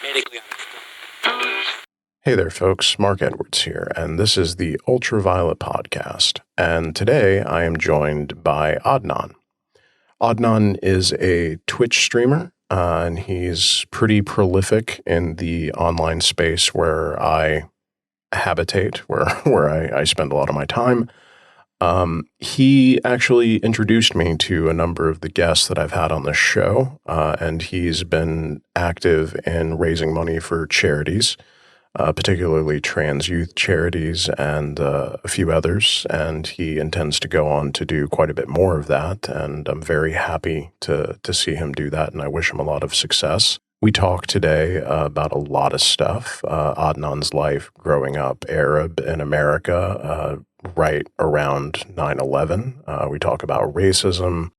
hypothetically Hey there, folks. Mark Edwards here, and this is the Ultraviolet Podcast. And today I am joined by Oddnon. Oddnon is a Twitch streamer, and he's pretty prolific in the online space where I habitate, where I spend a lot of my time. He actually introduced me to a number of the guests that I've had on the show, and he's been active in raising money for charities, particularly trans youth charities and a few others. And he intends to go on to do quite a bit more of that. And I'm very happy to see him do that. And I wish him a lot of success. We talk today about a lot of stuff. Adnan's life growing up Arab in America, right around 9/11. We talk about racism.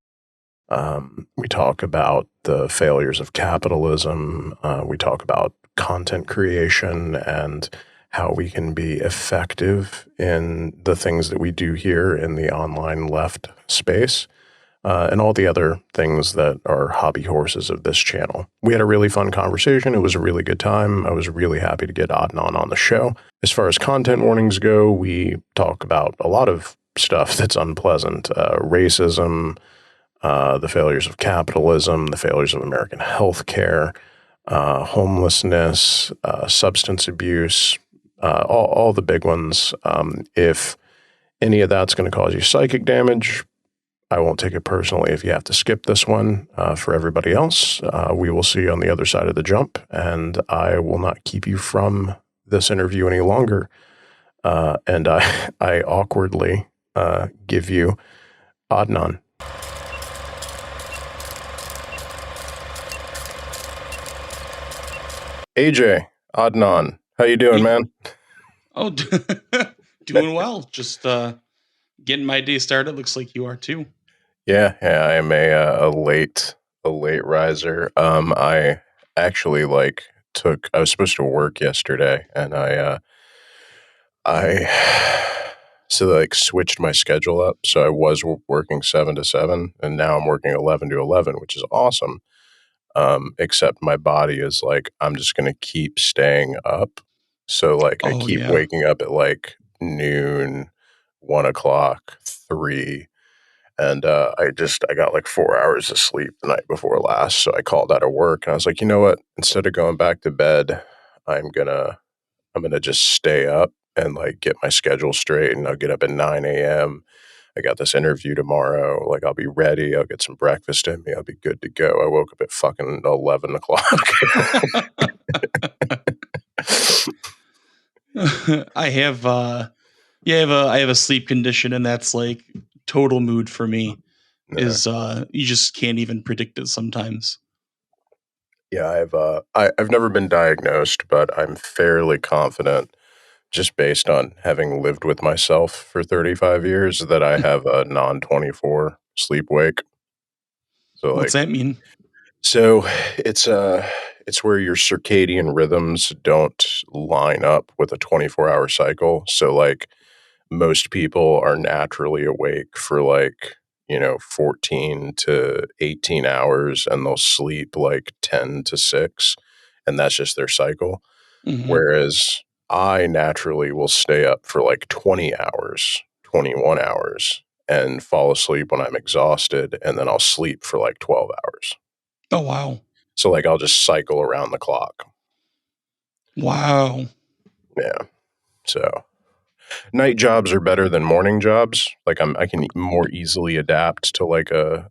We talk about the failures of capitalism. We talk about content creation and how we can be effective in the things that we do here in the online left space, and all the other things that are hobby horses of this channel. We had a really fun conversation. It was a really good time. I was really happy to get Oddnon on the show. As far as content warnings go, we talk about a lot of stuff that's unpleasant. Racism, the failures of capitalism, the failures of American healthcare, homelessness, substance abuse, all the big ones. If any of that's going to cause you psychic damage, I won't take it personally if you have to skip this one. For everybody else, we will see you on the other side of the jump, and I will not keep you from this interview any longer. And I awkwardly give you Oddnon. Ajay, Oddnon, how you doing, man? Oh, doing well. Just getting my day started. Looks like you are too. Yeah, I am a late riser. I actually I was supposed to work yesterday, and I switched my schedule up. So I was working 7 to 7, and now I'm working 11 to 11, which is awesome. Except my body is like, I'm just going to keep staying up. So I keep waking up at noon, 1 o'clock, 3. And I got 4 hours of sleep the night before last. So I called out of work and I was like, you know what? Instead of going back to bed, I'm gonna just stay up and get my schedule straight, and I'll get up at 9 a.m. I got this interview tomorrow. I'll be ready. I'll get some breakfast in me. I'll be good to go. I woke up at fucking 11 o'clock. I have a sleep condition, and that's total mood for me. Yeah. You just can't even predict it sometimes. Yeah, I've never been diagnosed, but I'm fairly confident, just based on having lived with myself for 35 years, that I have a non-24 sleep-wake. So what's that mean? So it's where your circadian rhythms don't line up with a 24-hour cycle. So most people are naturally awake for 14 to 18 hours, and they'll sleep 10 to 6, and that's just their cycle. Mm-hmm. Whereas I naturally will stay up for 20 hours, 21 hours, and fall asleep when I'm exhausted, and then I'll sleep for 12 hours. Oh, wow. So I'll just cycle around the clock. Wow. Yeah. So night jobs are better than morning jobs. I can more easily adapt to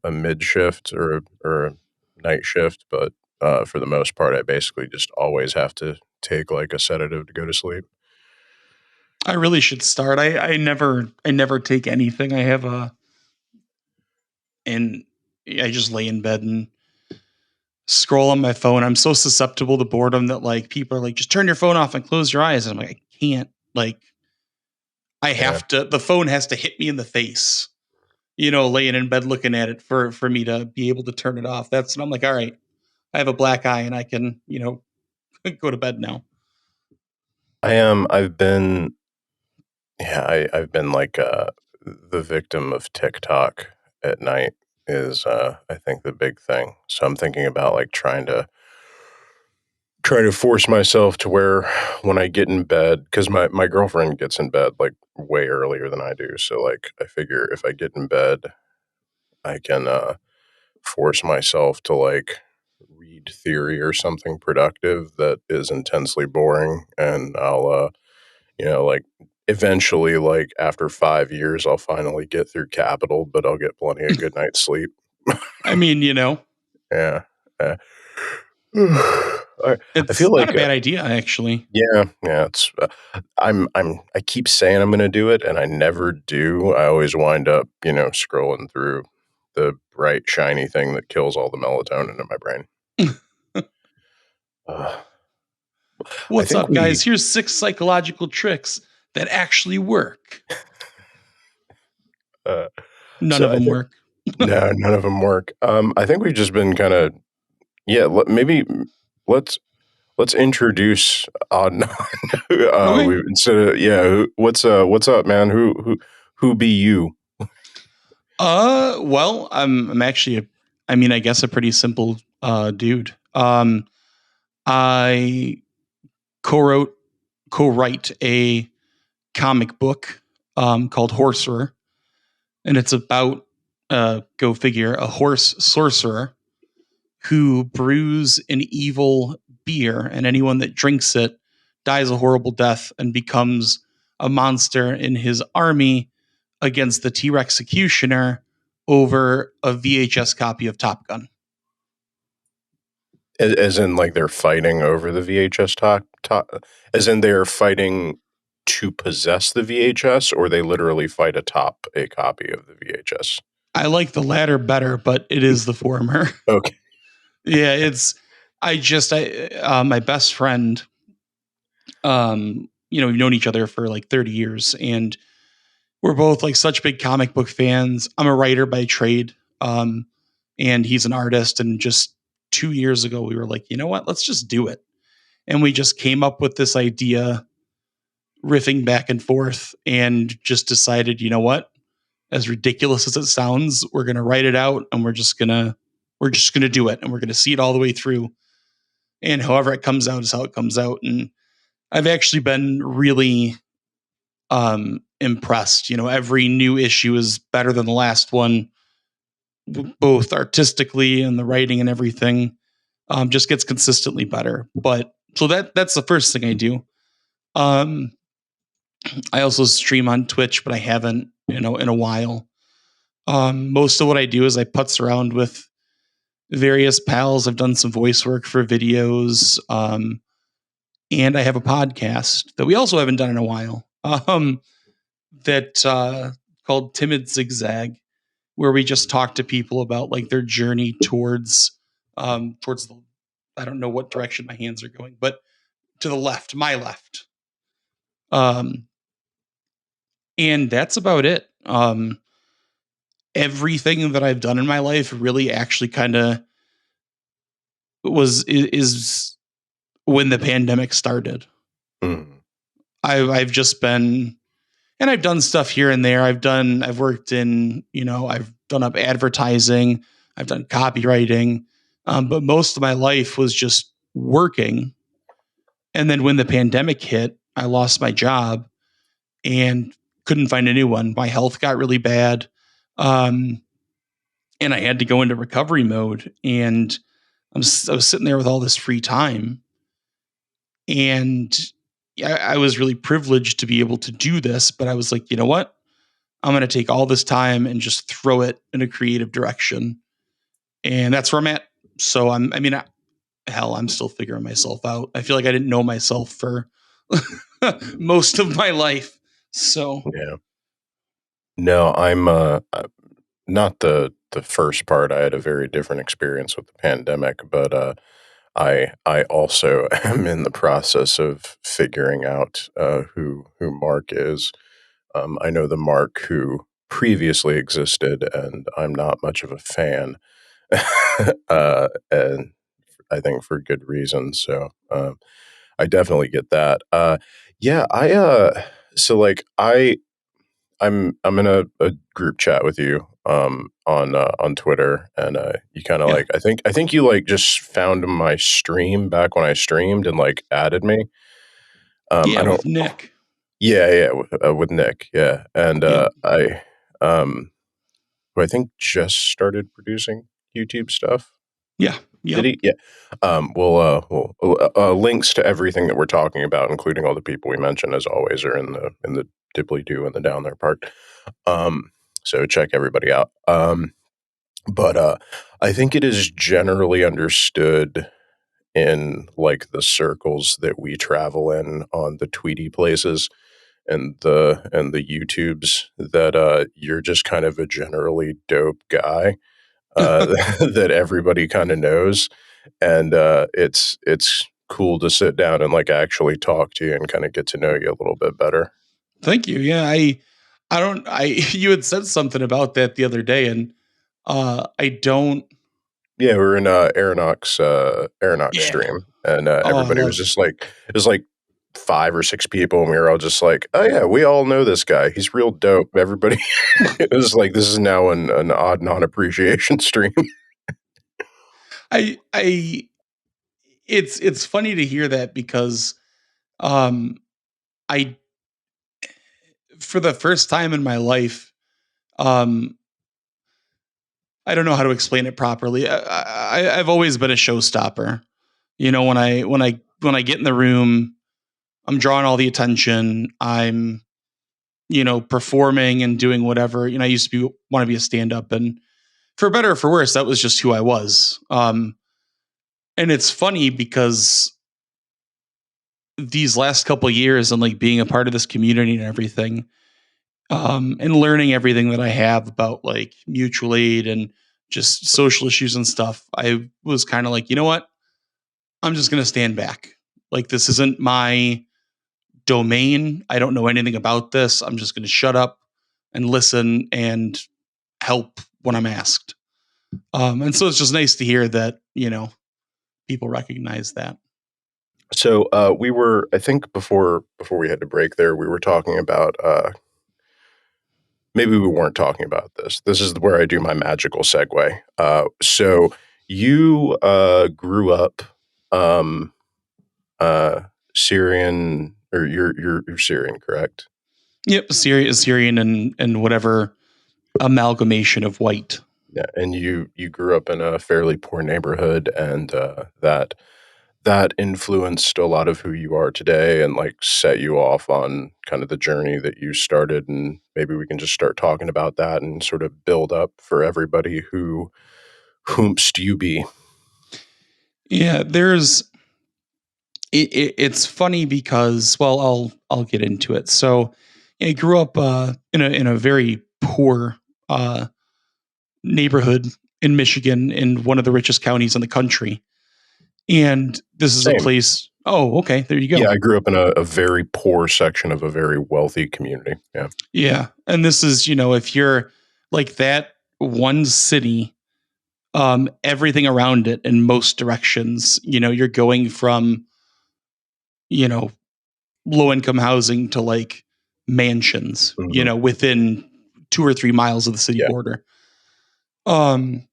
a mid shift or a night shift, but for the most part, I basically just always have to take a sedative to go to sleep. I really should start. I never take anything. And I just lay in bed and scroll on my phone. I'm so susceptible to boredom that people are just turn your phone off and close your eyes. And I'm I can't. I have to. The phone has to hit me in the face. Laying in bed looking at it for me to be able to turn it off. That's when I'm all right. I have a black eye and I can go to bed now. I've been the victim of TikTok at night is I think the big thing. So I'm thinking about trying try to force myself to where when I get in bed, because my girlfriend gets in bed like way earlier than I do. So like I figure if I get in bed, I can force myself to like read theory or something productive that is intensely boring, and I'll like eventually, like after 5 years, I'll finally get through Capital, but I'll get plenty of good night's sleep. I mean, Yeah. Uh, I it's feel not a like bad idea, actually. yeah, it's I keep saying I'm going to do it and I never do. I always wind up, scrolling through the bright shiny thing that kills all the melatonin in my brain. Uh, I What's think up, we guys? Here's 6 psychological tricks that actually work. uh, None so of I them think work. no, none of them work. I think we've just been kind of maybe let's introduce Oddnon. Okay. We instead of what's up, man? Who be you? Well, I'm actually I guess a pretty simple dude. I co-wrote co-write a comic book called Horror, and it's about go figure, a horse sorcerer who brews an evil beer, and anyone that drinks it dies a horrible death and becomes a monster in his army against the T-Rex executioner over a VHS copy of Top Gun. As in, like they're fighting over the VHS as in they're fighting to possess the VHS, or they literally fight atop a copy of the VHS. I like the latter better, but it is the former. Okay. Yeah, it's my best friend, we've known each other for like 30 years, and we're both like such big comic book fans. I'm a writer by trade, and he's an artist. And just 2 years ago, we were like, you know what? Let's just do it. And we just came up with this idea, riffing back and forth, and just decided, you know what? As ridiculous as it sounds, we're gonna write it out, and we're just gonna do it, and we're gonna see it all the way through. And however it comes out is how it comes out. And I've actually been really impressed. Every new issue is better than the last one, both artistically and the writing and everything. Just gets consistently better. But so that's the first thing I do. Um, I also stream on Twitch, but I haven't, in a while. Most of what I do is I putz around with various pals. I've done some voice work for videos, and I have a podcast that we also haven't done in a while. That called Timid Zigzag, where we just talk to people about like their journey towards the, I don't know what direction my hands are going, but to the left, my left. Um, and that's about it. Everything that I've done in my life really actually kind of is when the pandemic started. Mm. I've just been, and I've done stuff here and there. I've worked in, I've done up advertising, I've done copywriting, but most of my life was just working. And then when the pandemic hit, I lost my job and couldn't find a new one. My health got really bad. Um, and I had to go into recovery mode. And I was sitting there with all this free time. And I was really privileged to be able to do this. But I was like, you know what? I'm going to take all this time and just throw it in a creative direction. And that's where I'm at. So I'm still figuring myself out. I feel like I didn't know myself for most of my life. So Yeah. No, I'm not the first part. I had a very different experience with the pandemic, but I also am in the process of figuring out who Mark is. I know the Mark who previously existed, and I'm not much of a fan, and I think for good reason. So I definitely get that. Yeah, so like I'm in a group chat with you on Twitter, and you kind of Yeah. like I think you like just found my stream back when I streamed and like added me. Yeah, I don't. with Nick. Yeah, with Nick. Yeah, and Yep. I who I think just started producing YouTube stuff. Yeah. Did Yep. he? Yeah. Links to everything that we're talking about, including all the people we mentioned, as always, are in the dibbly do and the down there part. Um, so check everybody out. But I think it is generally understood in like the circles that we travel in on the Tweety places and the YouTubes that you're just kind of a generally dope guy that everybody kind of knows, and it's cool to sit down and like actually talk to you and kind of get to know you a little bit better. Thank you. Yeah, I don't I you had said something about that the other day, and I don't. Yeah, we were in Aeronox Yeah. stream, and Oh, I everybody was love. just like it was like 5 or 6 people, and we were all just like, "Oh yeah, we all know this guy. He's real dope." Everybody, it was like this is now an odd non appreciation stream. I it's funny to hear that because um I for the first time in my life, um I don't know how to explain it properly. I've always been a showstopper. You know, when I get in the room, I'm drawing all the attention. I'm, performing and doing whatever. I used to want to be a stand up, and for better or for worse, that was just who I was. And it's funny because these last couple of years and like being a part of this community and everything, and learning everything that I have about like mutual aid and just social issues and stuff, I was kind of like, you know what? I'm just going to stand back. Like, this isn't my domain. I don't know anything about this. I'm just going to shut up and listen and help when I'm asked. And so it's just nice to hear that, people recognize that. So we were, I think, before we had to break there, we were talking about. Maybe we weren't talking about this. This is where I do my magical segue. So you grew up um, uh, Syrian, or you're Syrian, correct? Yep. Syrian and whatever amalgamation of white. Yeah, and you grew up in a fairly poor neighborhood, and that influenced a lot of who you are today, and like set you off on kind of the journey that you started. And maybe we can just start talking about that and sort of build up for everybody who whomst you be. Yeah. It's funny because, well, I'll get into it. So I grew up in a very poor uh, neighborhood in Michigan, in one of the richest counties in the country. And this is a Same. place. Oh, okay. There you Yeah, go. I grew up in a very poor section of a very wealthy community. Yeah. Yeah. And this is, if you're like that one city, everything around it in most directions, you're going from, you know, low income housing to like mansions, Hmm. within 2 or 3 miles of the city Yeah. border. Um,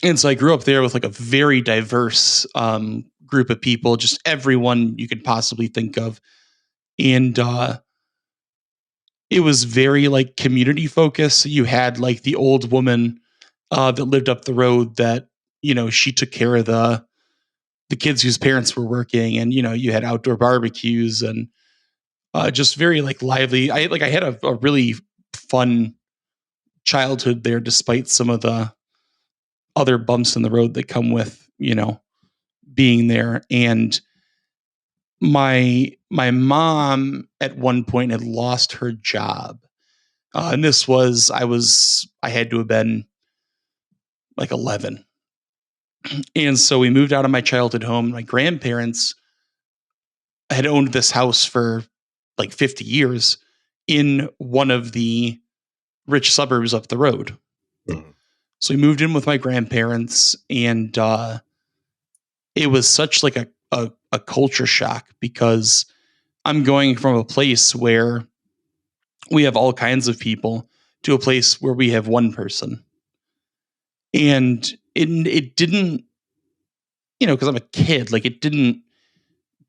and so I grew up there with like a very diverse group of people, just everyone you could possibly think of. And it was very like community focused. You had like the old woman that lived up the road that, she took care of the kids whose parents were working, and you had outdoor barbecues and just very like lively. I had a really fun childhood there, despite some of the other bumps in the road that come with being there. And my mom at one point had lost her job, and this was I had to have been like 11. And so we moved out of my childhood home. My grandparents had owned this house for like 50 years in one of the rich suburbs up the road. Mhm. So we moved in with my grandparents, and it was such like a culture shock because I'm going from a place where we have all kinds of people, to a place where we have one person. And it didn't, because I'm a kid, like it didn't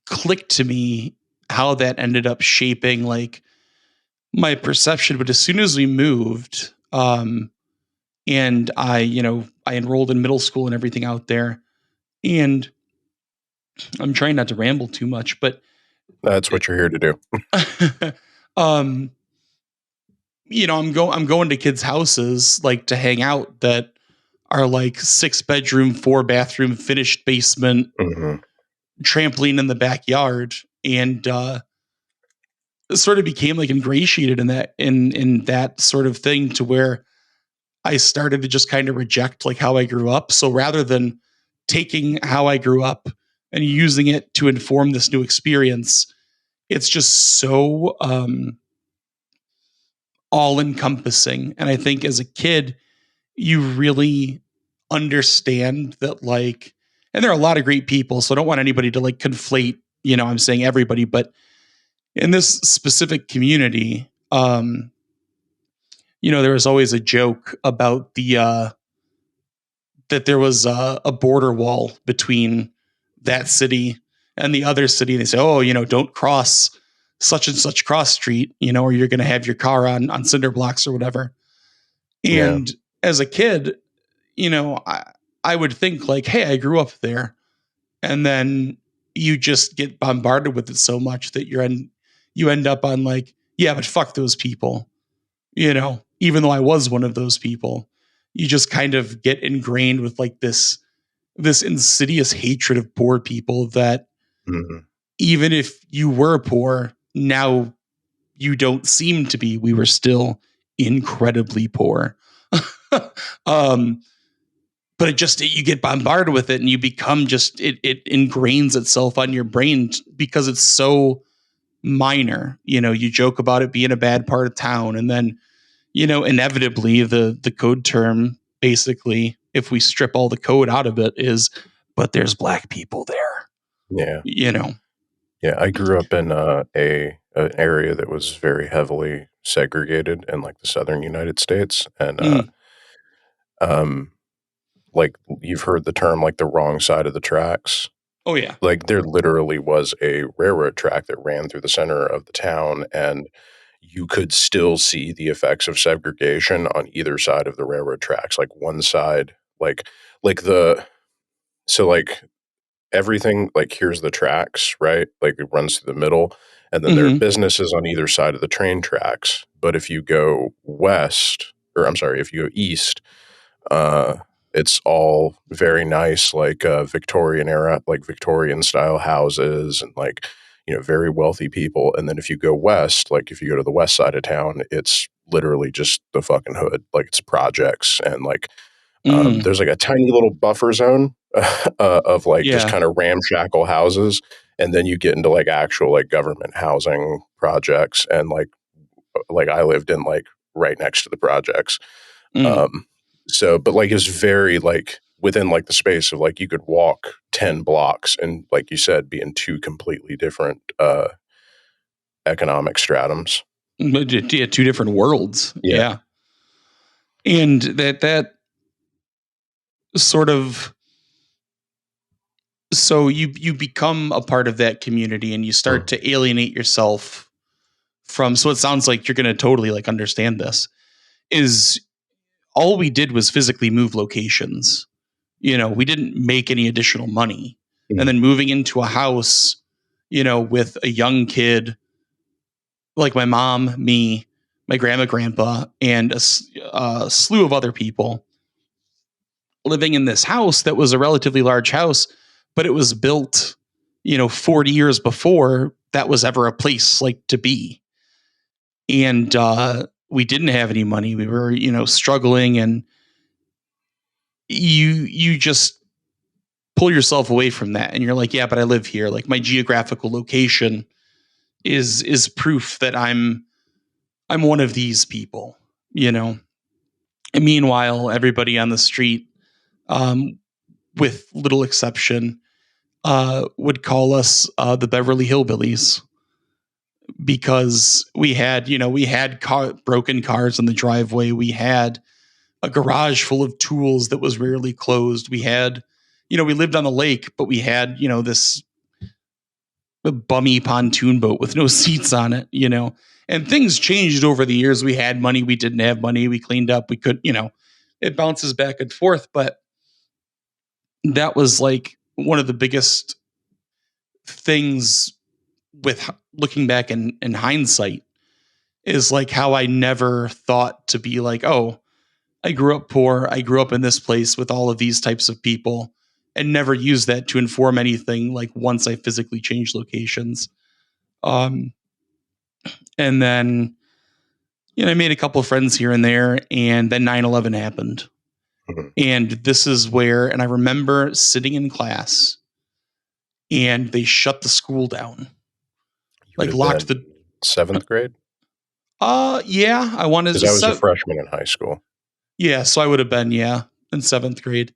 click to me how that ended up shaping like my perception. But as soon as we moved, and I enrolled in middle school and everything out there, and I'm trying not to ramble too much, but That's what you're here to do. um, I'm going to kids' houses like to hang out that are like 6-bedroom, 4-bathroom, finished basement, Mm-hmm. trampoline in the backyard, and sort of became like ingratiated in that sort of thing, to where I started to just kind of reject like how I grew up. So rather than taking how I grew up and using it to inform this new experience, it's just so all encompassing. And I think as a kid, you really understand that, like, and there are a lot of great people, so I don't want anybody to like conflate, I'm saying everybody, but in this specific community, there was always a joke about the that there was a border wall between that city and the other city. They say, oh, don't cross such and such cross street, or you're going to have your car on cinder blocks or whatever. Yeah. And as a kid, I would think like, hey, I grew up there. And then you just get bombarded with it so much that you end up on like, yeah, but fuck those people, even though I was one of those people. You just kind of get ingrained with like this insidious hatred of poor people that Mm-hmm. even if you were poor, now you don't seem to be. We were still incredibly poor. um, but you get bombarded with it, and you become just, it ingrains itself on your brain because it's so minor. You joke about it being a bad part of town, and then, inevitably the code term, basically, if we strip all the code out of it, is, but there's black people there. Yeah. You know. Yeah, I grew up in an area that was very heavily segregated in like the southern United States, and um, like you've heard the term like the wrong side of the tracks. Oh yeah. Like there literally was a railroad track that ran through the center of the town, and you could still see the effects of segregation on either side of the railroad tracks. Like one side, like the so like everything, like here's the tracks, right? Like it runs through the middle, and then there are Mm-hmm. businesses on either side of the train tracks. But if you go west, or I'm sorry, if you go east, uh, it's all very nice, like Victorian era, like Victorian style houses, and like very wealthy people. And then if you go west, like if you go to the west side of town, it's literally just the fucking hood. Like it's projects, and like Mm. there's like a tiny little buffer zone of like just Yeah. kind of ramshackle houses, and then you get into like actual like government housing projects, and like I lived in like right next to the projects. Mm. Um, so, but like it's very like within like the space of like you could walk 10 blocks, and like you said, be in two completely different economic stratums. Yeah, two different worlds. Yeah. Yeah. And that sort of, so you become a part of that community, and you start Mm. to alienate yourself from, so it sounds like you're going to totally like understand this, is all we did was physically move locations. We didn't make any additional money. And Mm. then moving into a house, with a young kid, like my mom, me, my grandpa, and a slew of other people living in this house that was a relatively large house, but it was built, 40 years before that was ever a place like to be. And we didn't have any money. We were, struggling, and you just pull yourself away from that, and you're like, yeah, but I live here. Like my geographical location is proof that I'm one of these people, And meanwhile, everybody on the street, um, with little exception, would call us the Beverly Hillbillies. because we had broken cars in the driveway. We had a garage full of tools that was rarely closed. We had, we lived on the lake, but we had, this bummy pontoon boat with no seats on it, and things changed over the years. We had money, we didn't have money, we cleaned up, we could, it bounces back and forth. But that was like one of the biggest things with looking back in hindsight, is like how I never thought to be like, oh, I grew up poor, I grew up in this place with all of these types of people, and never used that to inform anything like once I physically changed locations. And then, I made a couple of friends here and there, and then 9/11 happened. Mhm. And this is where, and I remember sitting in class and they shut the school down. You would Like have locked been the, 7th grade? yeah, I wanted Because to, I was a freshman in high school. yeah, so I would have been, yeah, in 7th grade.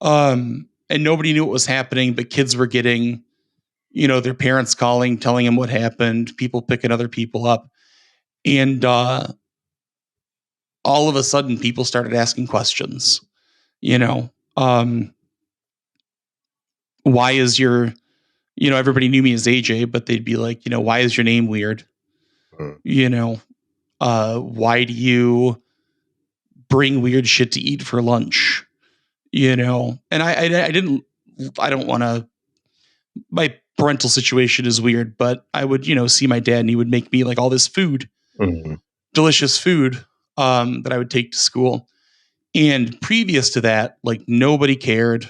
And nobody knew what was happening, but kids were getting, their parents calling, telling them what happened, people picking other people up. And all of a sudden people started asking questions, you know, um, why is your, everybody knew me as AJ, but they'd be like, why is your name weird? Mm. You know, why do you bring weird shit to eat for lunch? And I didn't, I don't want to, my parental situation is weird, but I would, see my dad and he would make me like all this food, Mhm. delicious food, that I would take to school. And previous to that, like nobody cared,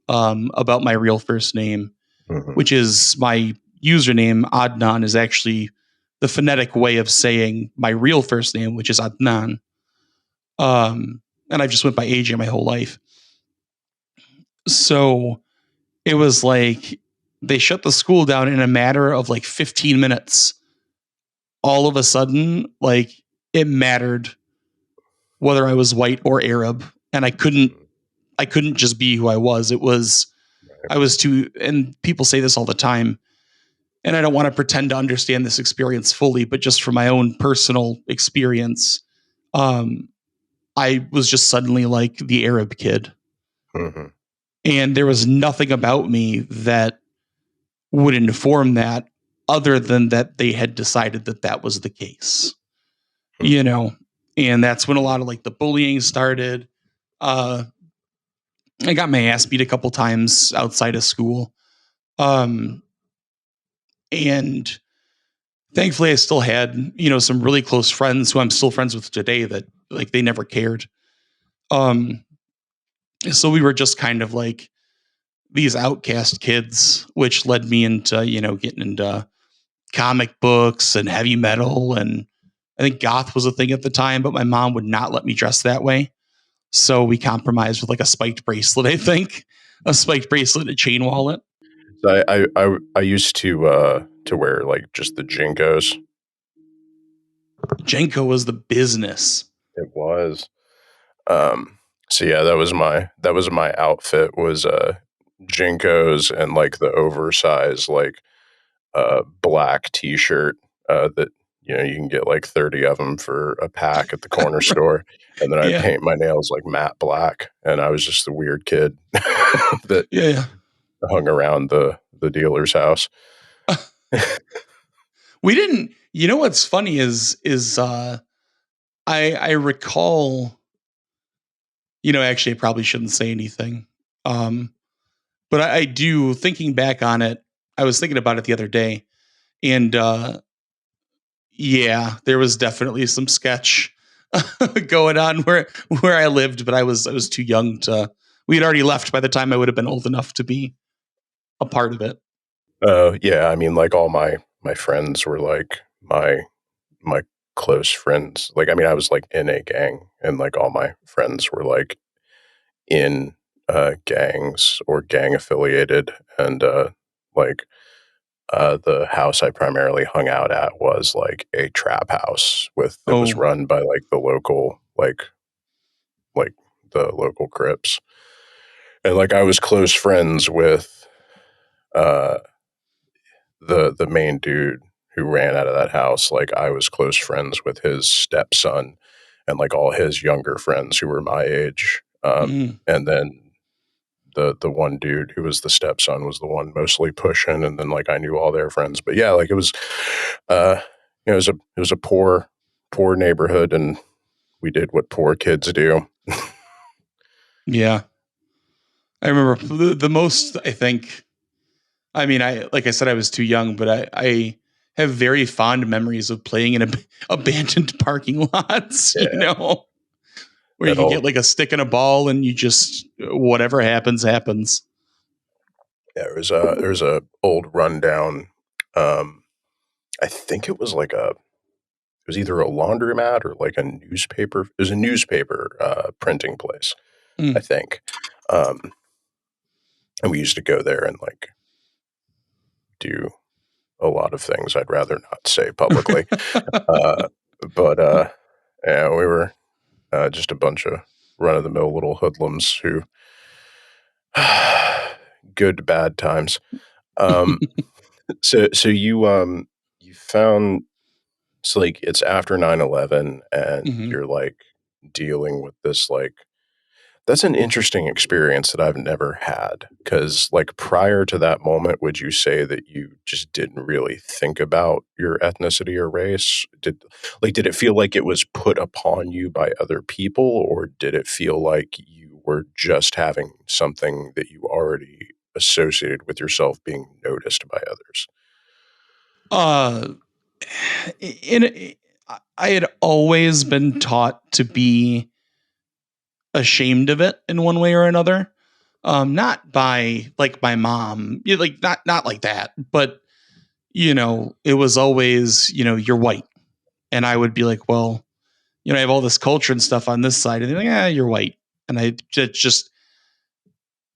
about my real first name, Mhm. which is my username. Oddnon is actually the phonetic way of saying my real first name, which is Adnan. And I've just went by AJ my whole life. So it was like they shut the school down in a matter of like 15 minutes. All of a sudden, like it mattered whether I was white or Arab, and I couldn't just be who I was. It was, I was too, and people say this all the time, and I don't want to pretend to understand this experience fully, but just from my own personal experience, um, I was just suddenly like the Arab kid. Mhm. And there was nothing about me that would inform that, other than that they had decided that that was the case, Mhm. you know? And that's when a lot of like the bullying started. Uh, I got my ass beat a couple times outside of school. Um, and thankfully I still had, some really close friends who I'm still friends with today that like they never cared. Um, so we were just kind of like these outcast kids, which led me into, getting into comic books and heavy metal. And I think goth was a thing at the time, but my mom would not let me dress that way. So we compromised with like a spiked bracelet, I think. A spiked bracelet, a chain wallet. So I used to wear like just the Jinkos. Jenko was the business. It was. So yeah, that was my outfit, was Jinkos and like the oversized like black t-shirt that you can get like 30 of them for a pack at the corner store, and then I'd Yeah. paint my nails like matte black, and I was just the weird kid that Yeah. hung around the dealer's house. We didn't, what's funny is I recall, actually I probably shouldn't say anything. Um, but I do, thinking back on it, I was thinking about it the other day, and yeah, there was definitely some sketch going on where I lived, but I was too young to, we had already left by the time I would have been old enough to be a part of it. Yeah, I mean, like all my friends were like my close friends. Like, I mean, I was like in a gang, and like all my friends were like in gangs or gang affiliated, and like the house I primarily hung out at was like a trap house with that was Oh, run by like the local like the local Crips, and like I was close friends with uh the main dude who ran out of that house, like I was close friends with his stepson and like all his younger friends who were my age. And then the one dude who was the stepson was the one mostly pushing, and then like I knew all their friends. But yeah, like it was, it was a poor neighborhood, and we did what poor kids do. Yeah. I remember the most, I think, I mean, like I said, I was too young, but I have very fond memories of playing in abandoned parking lots, where you That can old get like a stick and a ball and you just, whatever happens, happens. there's a old rundown. I think it was like it was either a laundromat or like a newspaper. It was a newspaper printing place, I Mm. think. Um, and we used to go there and like do a lot of things I'd rather not say publicly. Uh, but yeah, we were just a bunch of run of the mill little hoodlums who good bad times. Um, so you found it's like it's after 9/11 and Mhm. you're like dealing with this like that's an interesting experience that I've never had because like prior to that moment would you say that you just didn't really think about your ethnicity or race? Did it feel like it was put upon you by other people, or did it feel like you were just having something that you already associated with yourself being noticed by others? Uh, in I had always been taught to be ashamed of it in one way or another. Not by like my mom, like not like that, but it was always, you're white. And I would be like, well, I have all this culture and stuff on this side. And they're like, you're white. And I just,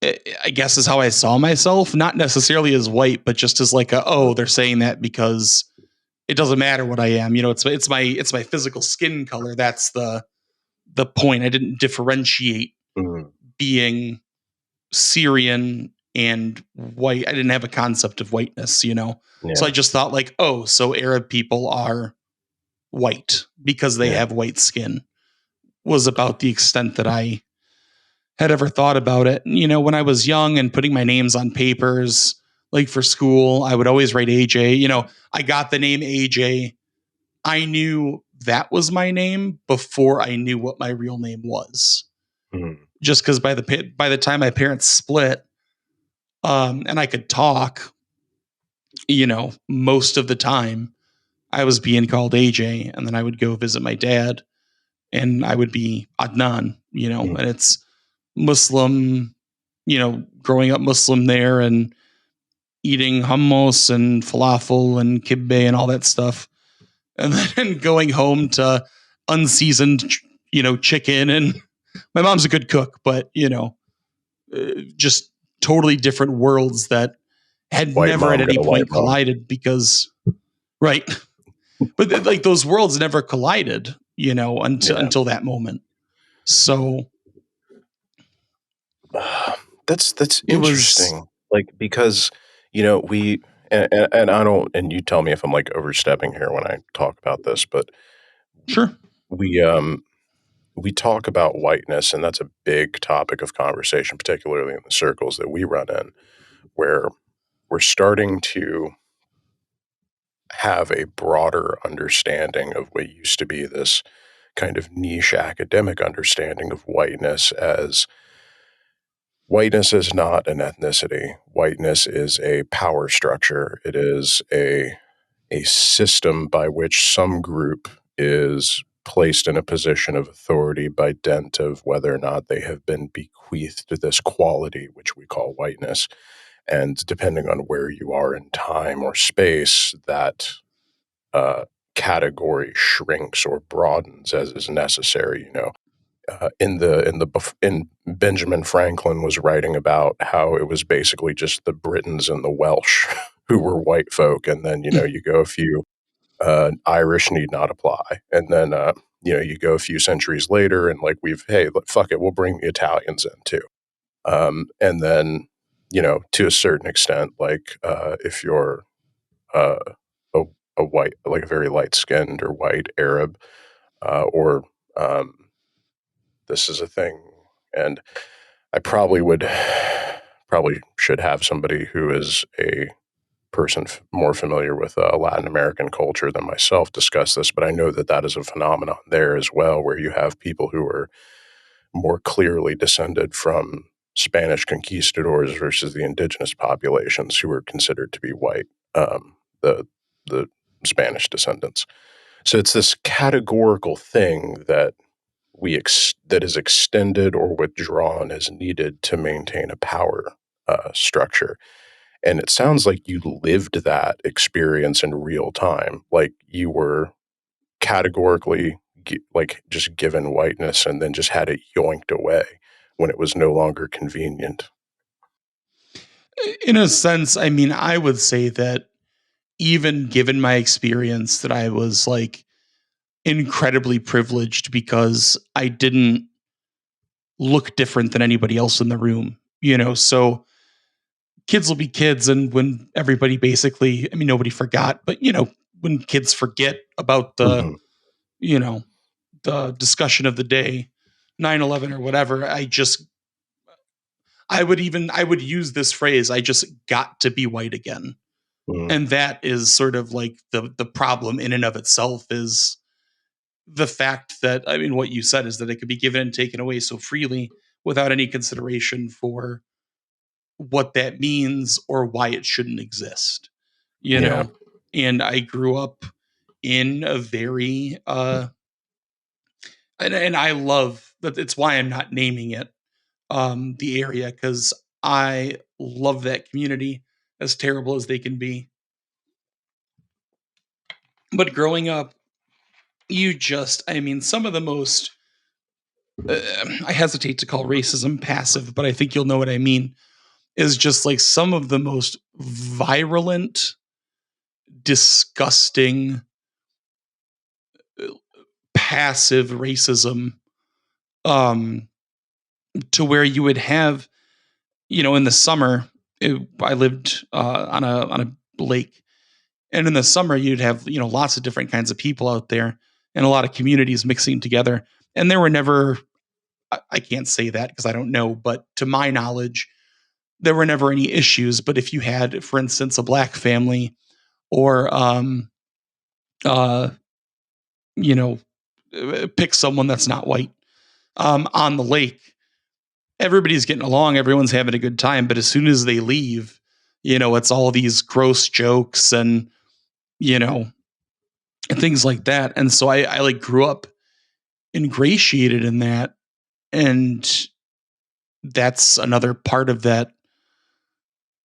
I guess is how I saw myself, not necessarily as white, but just as like oh, they're saying that because it doesn't matter what I am. It's my physical skin color. That's the point. I didn't differentiate Mhm. being Syrian and white. I didn't have a concept of whiteness. So I Yeah, just thought like, oh, so Arab people are white because they yeah. have white skin, was about the extent that I had ever thought about it. When I was young and putting my names on papers, like for school, I would always write AJ. I got the name AJ. I knew that was my name before I knew what my real name was. Mhm. Just because by the time my parents split, and I could talk, most of the time I was being called AJ, and then I would go visit my dad, and I would be Adnan, Mhm. and it's Muslim, growing up Muslim there and eating hummus and falafel and kibbeh and all that stuff. And then going home to unseasoned, chicken. And my mom's a good cook, but, just totally different worlds that had White never at mom got any a white point mom. collided because, right. But like those worlds never collided, until, Yeah. until that moment. So That's it was, interesting. Like because we and I don't and you tell me if I'm like overstepping here when I talk about this, but sure. we we talk about whiteness and that's a big topic of conversation, particularly in the circles that we run in, where we're starting to have a broader understanding of what used to be this kind of niche academic understanding of whiteness is not an ethnicity. Whiteness is a power structure. It is a system by which some group is placed in a position of authority by dint of whether or not they have been bequeathed this quality, which we call whiteness. And depending on where you are in time or space, that uh, category shrinks or broadens as is necessary. In Benjamin Franklin was writing about how it was basically just the Britons and the Welsh who were white folk, and then you go a few Irish need not apply, and then you go a few centuries later, and like hey, fuck it, we'll bring the Italians in too, and then to a certain extent, like if you're uh, a, a white, like a very light skinned or white Arab, or this is a thing. And I probably should have somebody who is a person more familiar with Latin American culture than myself discuss this, but I know that that is a phenomenon there as well, where you have people who are more clearly descended from Spanish conquistadors versus the indigenous populations who were considered to be white, the the Spanish descendants. So it's this categorical thing that that is extended or withdrawn as needed to maintain a power structure. And it sounds like you lived that experience in real time, like you were categorically like just given whiteness and then just had it yoinked away when it was no longer convenient. In a sense, I mean, I would say that even given my experience, that I was like incredibly privileged because I didn't look different than anybody else in the room, you know? So kids will be kids. And when everybody basically, I mean, nobody forgot, but, you know, when kids forget about Hmm. you know, the discussion of the day, 9/11 or whatever, I would use this phrase, I just got to be white again. Hmm. And that is sort of like the problem in and of itself is the fact that, I mean, what you said is that it could be given and taken away so freely without any consideration for what that means or why it shouldn't exist, you Yeah. know? And I grew up in a very and I love that, it's why I'm not naming it the area, because I love that community, as terrible as they can be. But growing up, you just, I mean, some of the most, I hesitate to call racism passive, but I think you'll know what I mean, is just like some of the most virulent, disgusting, passive racism, um, to where you would have, you know, in the summer, I lived on a lake. And in the summer, you'd have, you know, lots of different kinds of people out there and a lot of communities mixing together. And there were never, I can't say that because I don't know, but to my knowledge, there were never any issues. But if you had, for instance, a black family or, uh, you know, pick someone that's not white on the lake, everybody's getting along, everyone's having a good time. But as soon as they leave, you know, it's all these gross jokes and, you know, and things like that. And so I like grew up ingratiated in that. And that's another part of that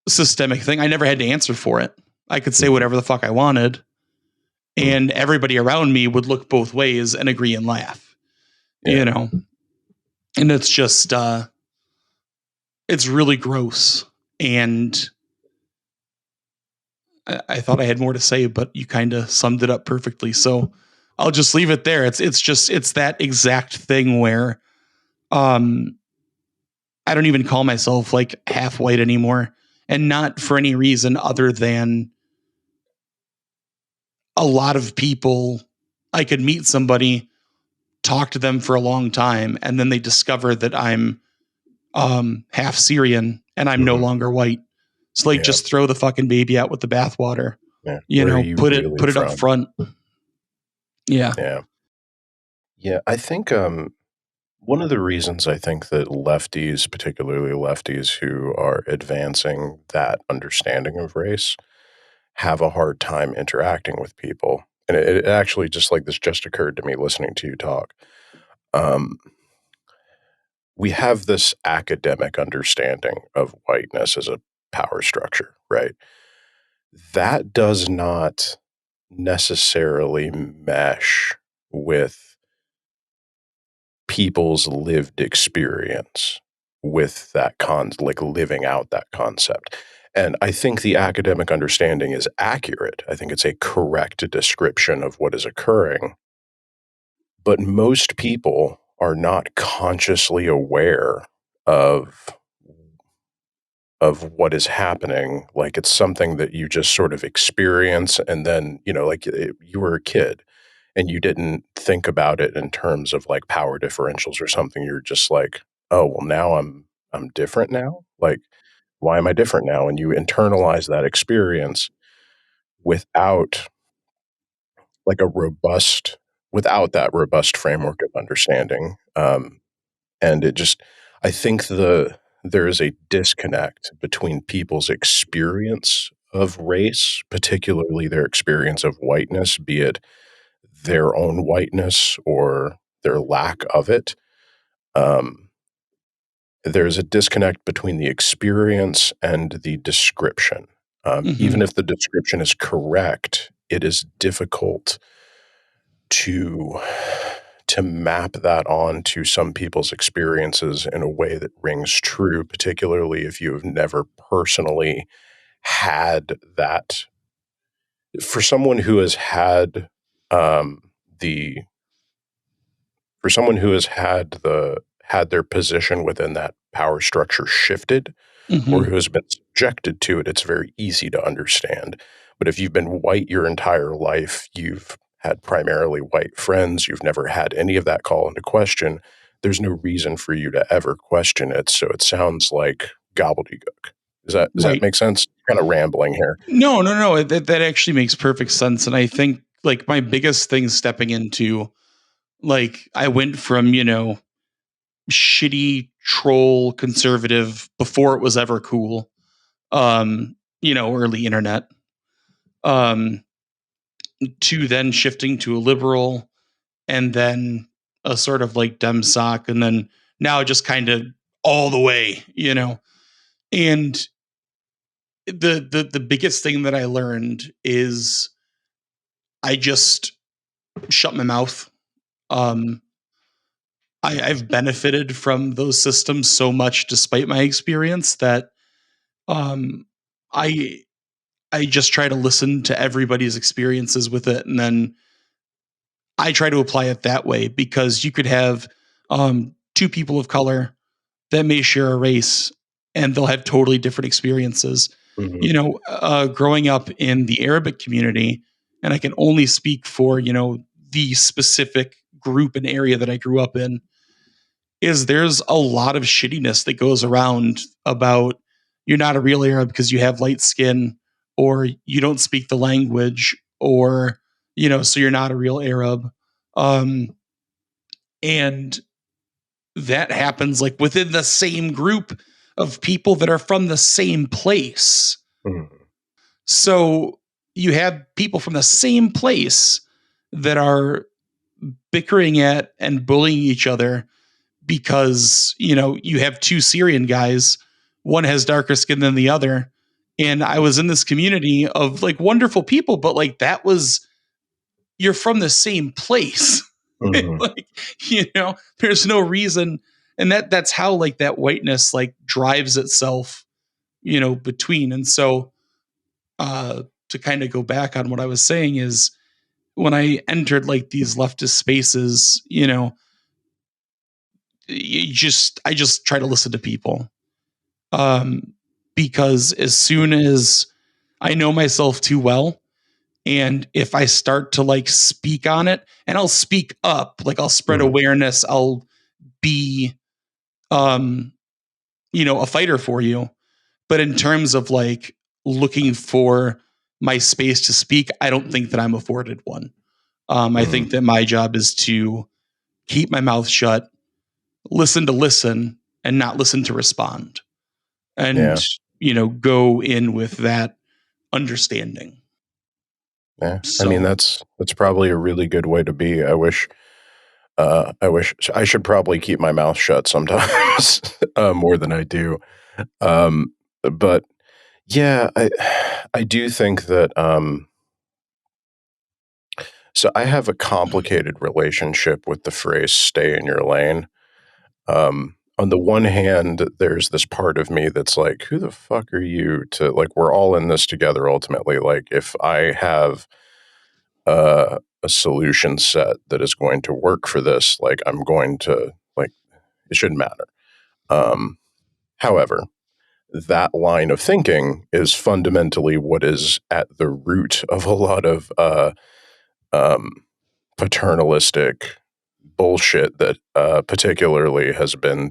systemic thing. I never had to answer for it. I could say Hmm. whatever the fuck I wanted, Hmm. and everybody around me would look both ways and agree and laugh, you Yeah. know? And it's just, it's really gross. And I thought I had more to say, but you kind of summed it up perfectly. So I'll just leave it there. It's that exact thing where, um, I don't even call myself like half white anymore. And not for any reason other than a lot of people, I could meet somebody, talk to them for a long time, and then they discover that I'm half Syrian and I'm no Hmm. longer white. So like Yeah. just throw the fucking baby out with the bathwater. Yeah. You Where are know, you put really it up from? front. Yeah. Yeah. Yeah. I think one of the reasons I think that lefties, particularly lefties who are advancing that understanding of race, have a hard time interacting with people. And it actually just like this just occurred to me listening to you talk. Um, we have this academic understanding of whiteness as a power structure, right? That does not necessarily mesh with people's lived experience with that like living out that concept. And I think the academic understanding is accurate. I think it's a correct description of what is occurring. But most people are not consciously aware of of what is happening. Like it's something that you just sort of experience, and then, like you were a kid and you didn't think about it in terms of like power differentials or something. You're just like, oh, well, now I'm different now. Like, why am I different now? And you internalize that experience without like without that robust framework of understanding. And it just, I think there is a disconnect between people's experience of race, particularly their experience of whiteness, be it their own whiteness or their lack of it. Um, there's a disconnect between the experience and the description. Even Hmm. if the description is correct, it is difficult to map that on to some people's experiences in a way that rings true, particularly if you have never personally had that. For someone who has had um, the for someone who has had their position within that power structure shifted, or Hmm. who has been subjected to it, it's very easy to understand. But if you've been white your entire life, you've had primarily white friends, you've never had any of that call into question, there's no reason for you to ever question it. So it sounds like gobbledygook. Does that Right. make sense? Kind of rambling here. No, no, no. That actually makes perfect sense. And I think like my biggest thing stepping into, like, I went from, shitty troll conservative before it was ever cool, early internet, um, to then shifting to a liberal and then a sort of like dem sock, and then now just kind of all the way. And the biggest thing that I learned is I just shut my mouth. Um, I've benefited from those systems so much, despite my experience, that um, I I just try to listen to everybody's experiences with it, and then I try to apply it that way because you could have two people of color that may share a race, and they'll have totally different experiences. Hmm. Growing up in the Arabic community, and I can only speak for the specific group and area that I grew up in, is there's a lot of shittiness that goes around about you're not a real Arab because you have light skin, or you don't speak the language, or so you're not a real Arab. Um, and that happens like within the same group of people that are from the same place. Hmm. So you have people from the same place that are bickering at and bullying each other because you have two Syrian guys, one has darker skin than the other, and I was in this community of like wonderful people, but like that was, you're from the same place. Hmm. Like, there's no reason, and that's how like that whiteness like drives itself between. And so to kind of go back on what I was saying is, when I entered like these leftist spaces, I just try to listen to people, um, because as soon as I know myself too well, and if I start to like speak on it, and I'll speak up, like I'll spread Hmm. awareness, I'll be, um, a fighter for you. But in terms of like looking for my space to speak, I don't think that I'm afforded one. I Hmm. think that my job is to keep my mouth shut, listen, and not listen to respond, and Yeah. go in with that understanding. Yeah. I mean, So that's probably a really good way to be. I wish I should probably keep my mouth shut sometimes, more than I do. But yeah, I do think that. So I have a complicated relationship with the phrase "stay in your lane." On the one hand, there's this part of me that's like, "Who the fuck are you to like? We're all in this together. Ultimately, like, if I have a solution set that is going to work for this, like, I'm going to like, it shouldn't matter." Um, However, that line of thinking is fundamentally what is at the root of a lot of um, paternalistic bullshit that particularly has been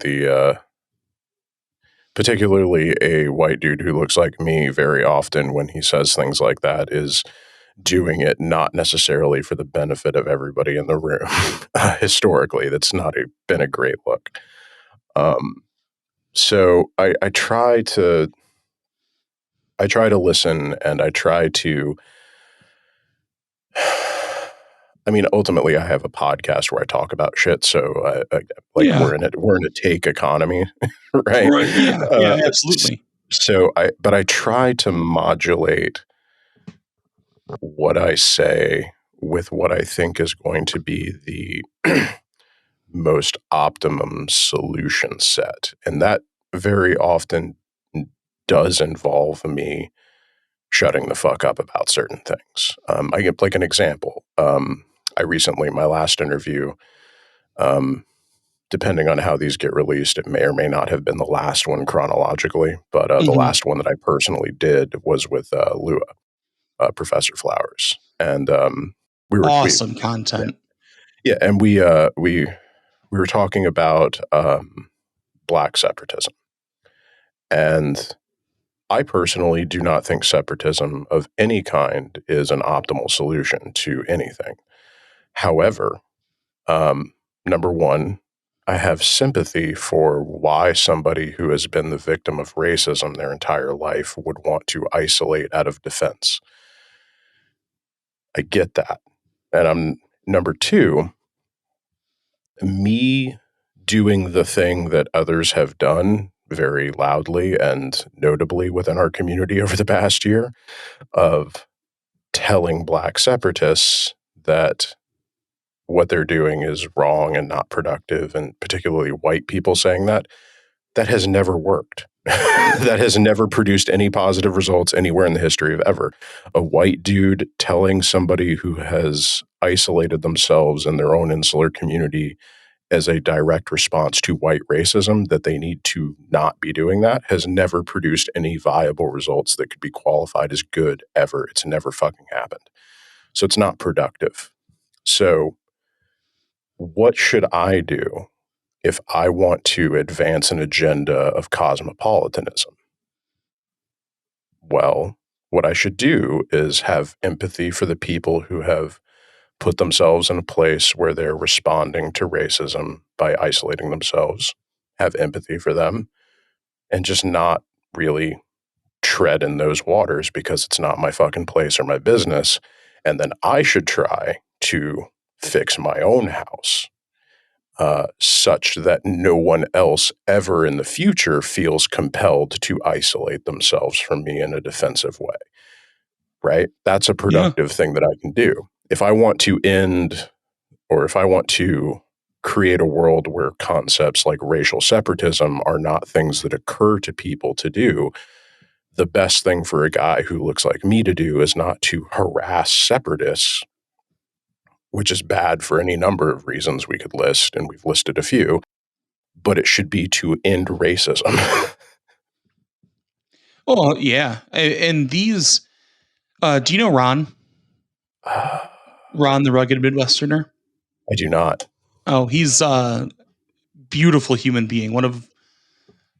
particularly a white dude who looks like me very often when he says things like that is doing it not necessarily for the benefit of everybody in the room. Historically, that's not been a great look. So I try to listen, and I try to. I mean, ultimately, I have a podcast where I talk about shit. So, like, Yeah. we're in a take economy, right? Right. Yeah. Yeah. Absolutely. But I try to modulate what I say with what I think is going to be the most optimum solution set. And that very often does involve me shutting the fuck up about certain things. I get like an example. My last interview, depending on how these get released, it may or may not have been the last one chronologically, but the last one that I personally did was with Lua, Professor Flowers. And Awesome content. yeah, and we were talking about black separatism. And I personally do not think separatism of any kind is an optimal solution to anything. However, number one, I have sympathy for why somebody who has been the victim of racism their entire life would want to isolate out of defense. I get that. And number two, me doing the thing that others have done very loudly and notably within our community over the past year of telling black separatists that what they're doing is wrong and not productive, and particularly white people saying that has never worked. That has never produced any positive results anywhere in the history of ever. A white dude telling somebody who has isolated themselves in their own insular community as a direct response to white racism that they need to not be doing that has never produced any viable results that could be qualified as good ever. It's never fucking happened. So it's not productive. So what should I do if I want to advance an agenda of cosmopolitanism? Well, what I should do is have empathy for the people who have put themselves in a place where they're responding to racism by isolating themselves, have empathy for them, and just not really tread in those waters because it's not my fucking place or my business. And then I should try to fix my own house such that no one else ever in the future feels compelled to isolate themselves from me in a defensive way. Right? That's a productive thing that I can do. If I want to end, or if I want to create a world where concepts like racial separatism are not things that occur to people to do, the best thing for a guy who looks like me to do is not to harass separatists, which is bad for any number of reasons we could list, and we've listed a few, but it should be to end racism. Oh, yeah. And these, do you know Ron? Ron, the rugged Midwesterner? I do not. Oh, he's a beautiful human being.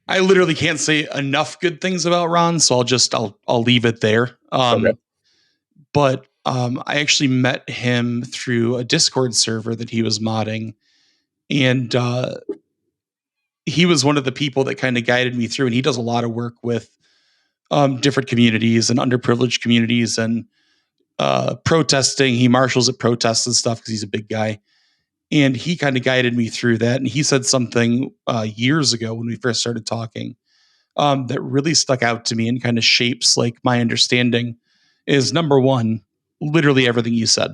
I literally can't say enough good things about Ron, so I'll leave it there. Okay. But I actually met him through a Discord server that he was modding, and he was one of the people that kind of guided me through. And he does a lot of work with different communities and underprivileged communities and protesting. He marshals at protests and stuff because he's a big guy. And he kind of guided me through that. And he said something years ago when we first started talking that really stuck out to me and kind of shapes like my understanding is number one, literally everything you said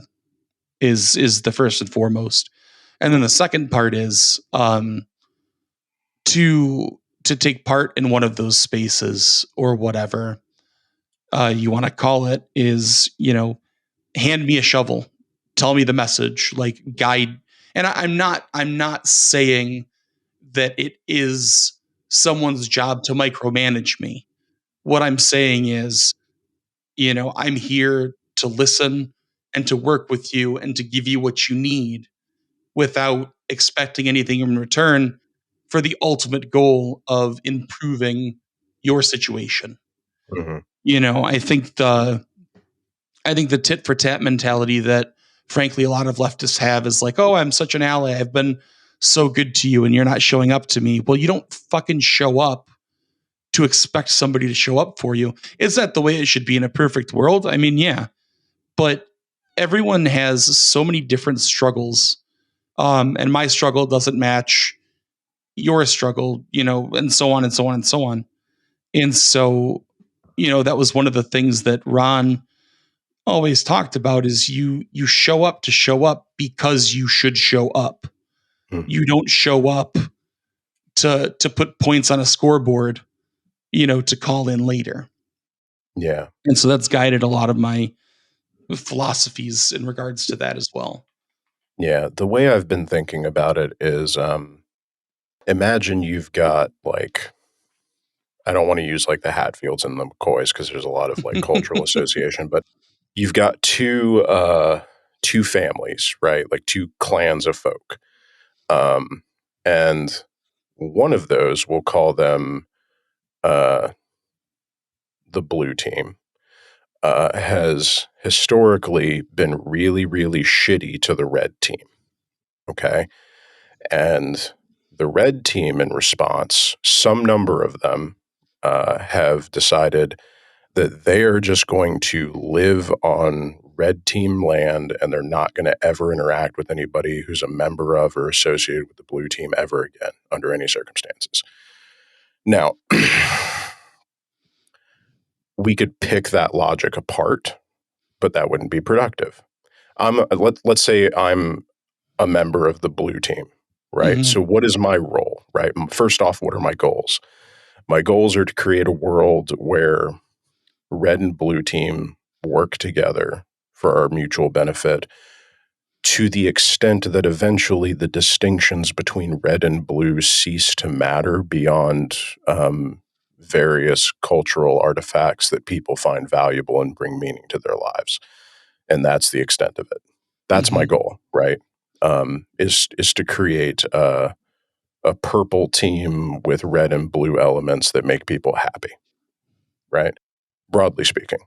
is the first and foremost. And then the second part is to take part in one of those spaces or whatever you want to call it is, hand me a shovel, tell me the message, like guide. And I'm not saying that it is someone's job to micromanage me. What I'm saying is, I'm here to listen and to work with you and to give you what you need without expecting anything in return for the ultimate goal of improving your situation. Mhm. I think the tit for tat mentality that frankly a lot of leftists have is like, oh, I'm such an ally. I've been so good to you and you're not showing up to me. Well, you don't fucking show up to expect somebody to show up for you. Is that the way it should be in a perfect world? I mean, yeah. But everyone has so many different struggles. And my struggle doesn't match your struggle, and so on and so on and so on. And so, that was one of the things that Ron always talked about is you show up to show up because you should show up. Mhm. You don't show up to put points on a scoreboard, to call in later. Yeah. And so that's guided a lot of my philosophies in regards to that as well. Yeah. The way I've been thinking about it is imagine you've got like, I don't want to use like the Hatfields and the McCoys because there's a lot of like cultural association, but you've got two families, right? Like two clans of folk. And one of those, we'll call them uh, the blue team, has historically been really, really shitty to the red team. Okay. And the red team, in response, some number of them have decided that they are just going to live on red team land and they're not going to ever interact with anybody who's a member of or associated with the blue team ever again under any circumstances. Now, we could pick that logic apart, but that wouldn't be productive. Let's say I'm a member of the blue team, right? Mhm. So what is my role, right? First off, what are my goals? My goals are to create a world where red and blue team work together for our mutual benefit to the extent that eventually the distinctions between red and blue cease to matter beyond various cultural artifacts that people find valuable and bring meaning to their lives. And that's the extent of it. That's my Mhm. goal, right? Is to create a purple team with red and blue elements that make people happy, right? Broadly speaking.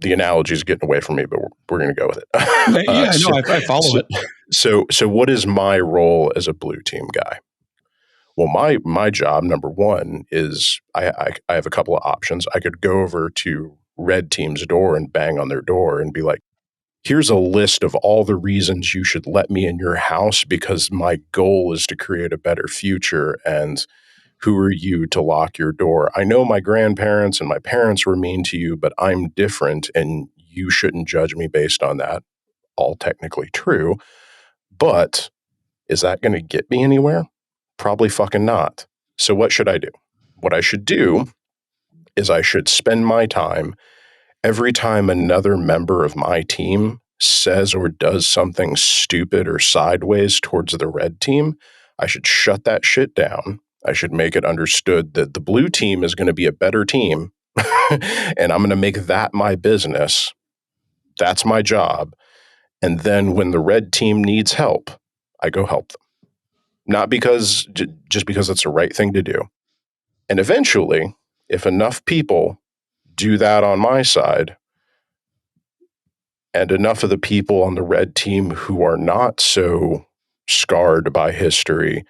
The analogy is getting away from me, but we're going to go with it. Yeah, no, I follow so, it. so what is my role as a blue team guy? Well, my job, number one, is I have a couple of options. I could go over to red team's door and bang on their door and be like, here's a list of all the reasons you should let me in your house because my goal is to create a better future. And who are you to lock your door? I know my grandparents and my parents were mean to you, but I'm different and you shouldn't judge me based on that. All technically true. But is that going to get me anywhere? Probably fucking not. So what should I do? What I should do is I should spend my time every time another member of my team says or does something stupid or sideways towards the red team, I should shut that shit down. I should make it understood that the blue team is going to be a better team and I'm going to make that my business. That's my job. And then when the red team needs help, I go help them. Not because just because it's the right thing to do. And eventually, if enough people do that on my side, and enough of the people on the red team who are not so scarred by history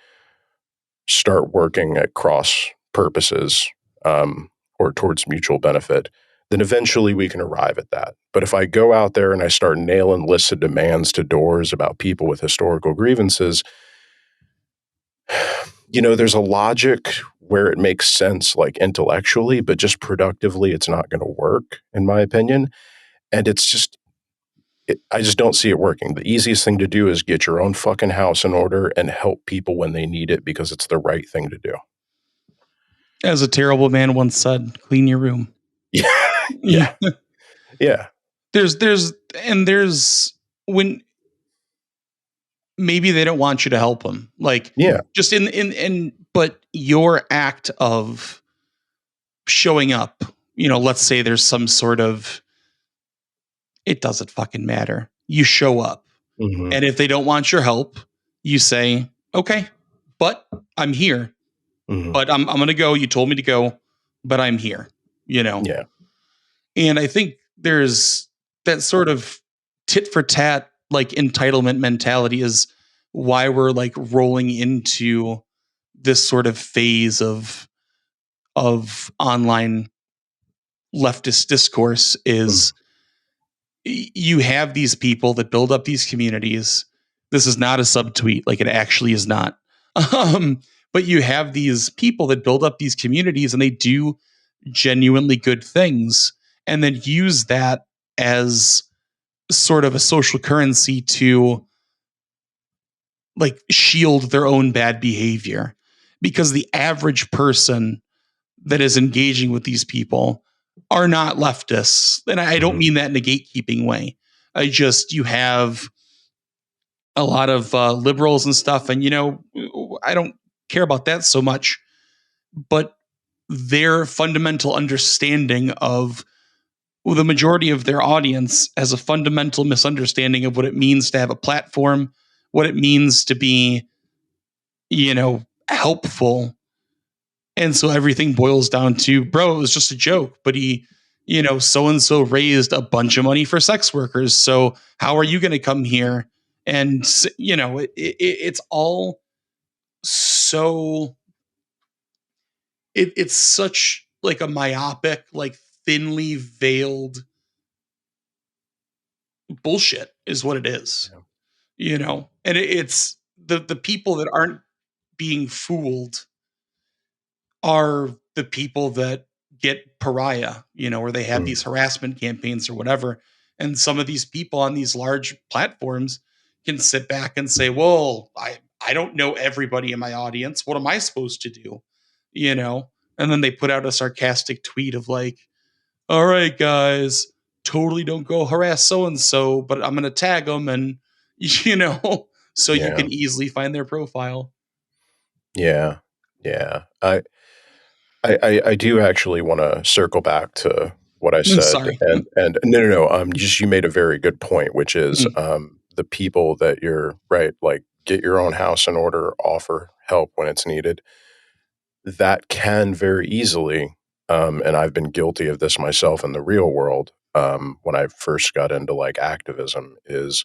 start working at cross purposes or towards mutual benefit, then eventually we can arrive at that. But if I go out there and I start nailing lists of demands to doors about people with historical grievances, there's a logic where it makes sense, like intellectually, but just productively, it's not going to work, in my opinion. And I just don't see it working. The easiest thing to do is get your own fucking house in order and help people when they need it because it's the right thing to do. As a terrible man once said, clean your room. Yeah. Yeah. There's when maybe they don't want you to help them. Like, Yeah. just but your act of showing up, let's say there's some sort of, it doesn't fucking matter. You show up. Hmm. And if they don't want your help, you say, okay, but I'm here. Hmm. But I'm going to go. You told me to go, but I'm here, Yeah. And I think there's that sort of tit for tat, like entitlement mentality is why we're like rolling into this sort of phase of online leftist discourse Mhm. is you have these people that build up these communities. This is not a subtweet, like it actually is not. Um, but you have these people that build up these communities and they do genuinely good things and then use that as sort of a social currency to like shield their own bad behavior because the average person that is engaging with these people are not leftists. And I don't Mhm. mean that in a gatekeeping way. You have a lot of liberals and stuff. And, I don't care about that so much, but their fundamental understanding of the majority of their audience has a fundamental misunderstanding of what it means to have a platform, what it means to be, helpful. And so everything boils down to, bro, it was just a joke, but so and so raised a bunch of money for sex workers. So how are you going to come here? And, it's all so, it's such like a myopic, like thinly veiled bullshit is what it is, Yeah. and it's the people that aren't being fooled are the people that get pariah, where they have Mm. these harassment campaigns or whatever. And some of these people on these large platforms can sit back and say, well, I don't know everybody in my audience. What am I supposed to do? You know? And then they put out a sarcastic tweet of like, all right, guys, totally don't go harass so and so, but I'm going to tag them and, so you Yeah. can easily find their profile. Yeah. Yeah. I do actually want to circle back to what I said, Sorry. and no. Just you made a very good point, which is the people that you're right, like get your own house in order, offer help when it's needed. That can very easily, and I've been guilty of this myself in the real world. When I first got into like activism, is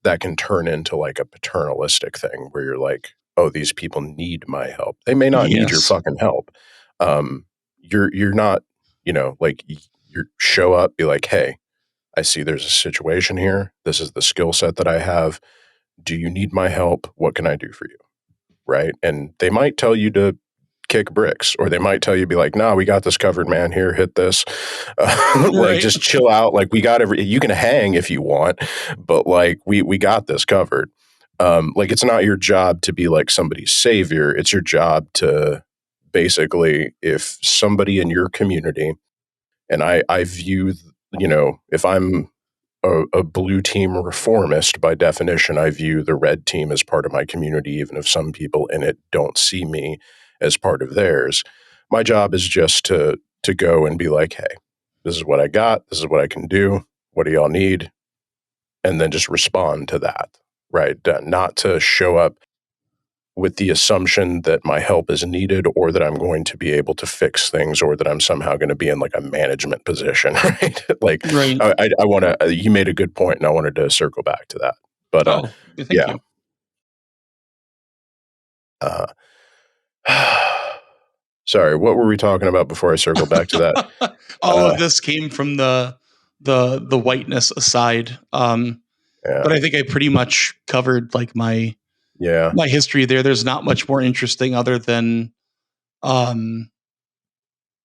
that can turn into like a paternalistic thing where you're like, oh, these people need my help. They may not need your Yes. fucking help. Um, you're not, like you show up, be like, hey, I see there's a situation here. This is the skill set that I have. Do you need my help? What can I do for you? Right. And they might tell you to kick bricks, or they might tell you, be like, nah, we got this covered, man. Here, hit this. Like, Right. just chill out. Like, we got you can hang if you want, but like, we got this covered. Like, it's not your job to be like somebody's savior. It's your job to basically, if somebody in your community, and I view, if I'm a blue team reformist, by definition, I view the red team as part of my community, even if some people in it don't see me as part of theirs. My job is just to go and be like, hey, this is what I got. This is what I can do. What do y'all need? And then just respond to that, right? Not to show up with the assumption that my help is needed, or that I'm going to be able to fix things, or that I'm somehow going to be in like a management position, right? Like, Right. I want to, you made a good point and I wanted to circle back to that. But, Oh, thank yeah. you. Uh, sorry, what were we talking about before I circle back to that? All of Uh, this came from the whiteness aside. But yeah, I think I pretty much covered like yeah, my history there. There's not much more interesting other than um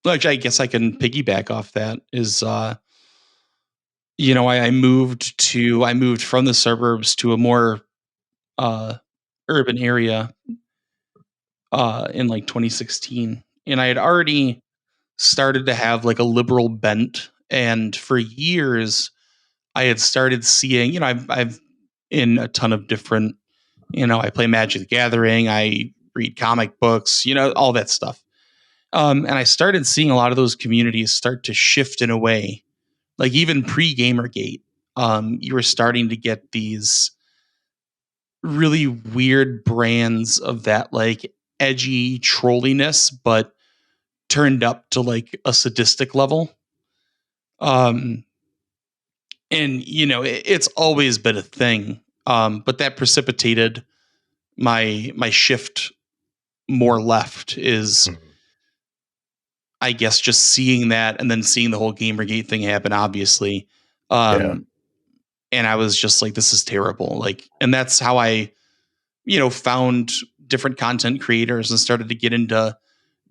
like I guess I can piggyback off that is I moved from the suburbs to a more uh urban area in like 2016, and I had already started to have like a liberal bent, and for years I had started seeing, I've in a ton of different I play Magic the Gathering, I read comic books, all that stuff. And I started seeing a lot of those communities start to shift in a way, like even pre-Gamergate. You were starting to get these really weird brands of that like edgy trolliness, but turned up to like a sadistic level. Um, and it's always been a thing. But that precipitated my shift more left is I guess just seeing that and then seeing the whole Gamergate thing happen, obviously. Yeah. And I was just like, this is terrible. Like, and that's how I, found different content creators and started to get into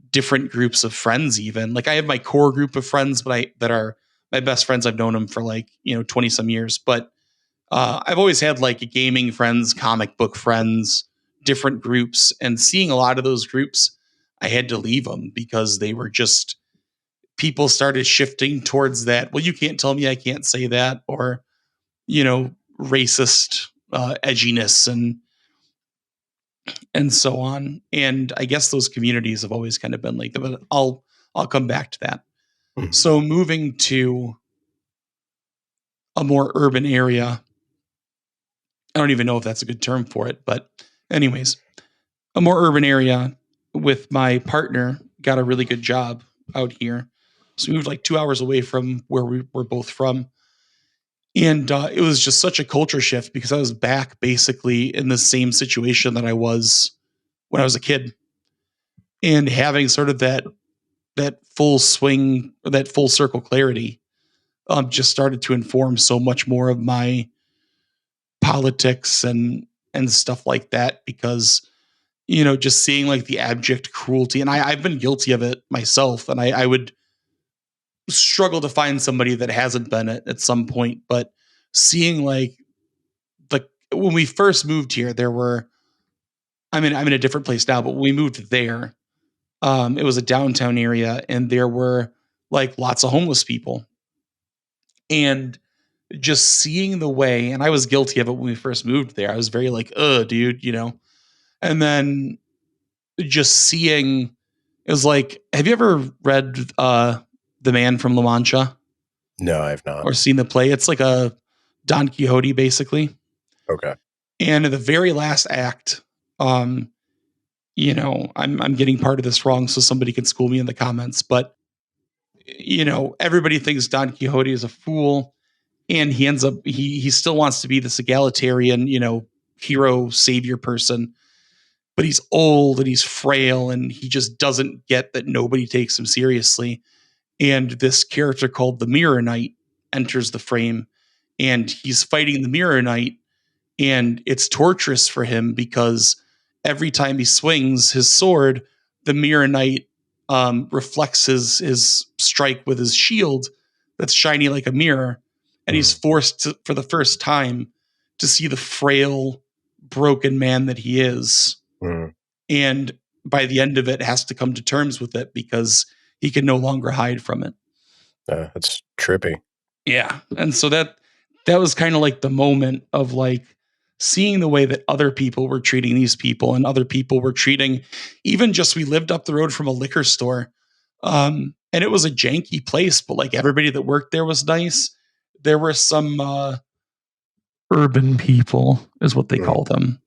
different groups of friends. Even like I have my core group of friends, that are my best friends. I've known them for like, 20 some years, but I've always had like gaming friends, comic book friends, different groups, and seeing a lot of those groups, I had to leave them because they were just people started shifting towards that. Well, you can't tell me I can't say that, or racist edginess and so on. And I guess those communities have always kind of been like that. But I'll come back to that. So moving to a more urban area, I don't even know if that's a good term for it, but anyways, a more urban area with my partner, got a really good job out here. So we moved like 2 hours away from where we were both from. And it was just such a culture shift because I was back basically in the same situation that I was when I was a kid, and having sort of that full swing, or that full circle clarity, just started to inform so much more of my politics and stuff like that. Because just seeing like the abject cruelty, and I've been guilty of it myself, and I would struggle to find somebody that hasn't been it at some point. But seeing like when we first moved here, I'm in a different place now, but when we moved there, it was a downtown area, and there were like lots of homeless people, and just seeing the way, and I was guilty of it when we first moved there. I was very like, dude, and then just seeing, it was like, have you ever read The Man from La Mancha No, I have not. or seen the play? It's like a Don Quixote, basically. Okay. And in the very last act, um, I'm getting part of this wrong, so somebody can school me in the comments. But everybody thinks Don Quixote is a fool, and he ends up he still wants to be this egalitarian, hero savior person. But he's old and he's frail, and he just doesn't get that nobody takes him seriously. And this character called the Mirror Knight enters the frame, and he's fighting the Mirror Knight, and it's torturous for him because every time he swings his sword, the Mirror Knight reflects his strike with his shield that's shiny like a mirror, and he's forced to, for the first time, to see the frail, broken man that he is. And by the end of it, has to come to terms with it because he can no longer hide from it. That's trippy. Yeah. And so that was kind of like the moment of like seeing the way that other people were treating these people, and other people were treating, even just, we lived up the road from a liquor store. And it was a janky place, but like everybody that worked there was nice. There were some urban people, is what they call them,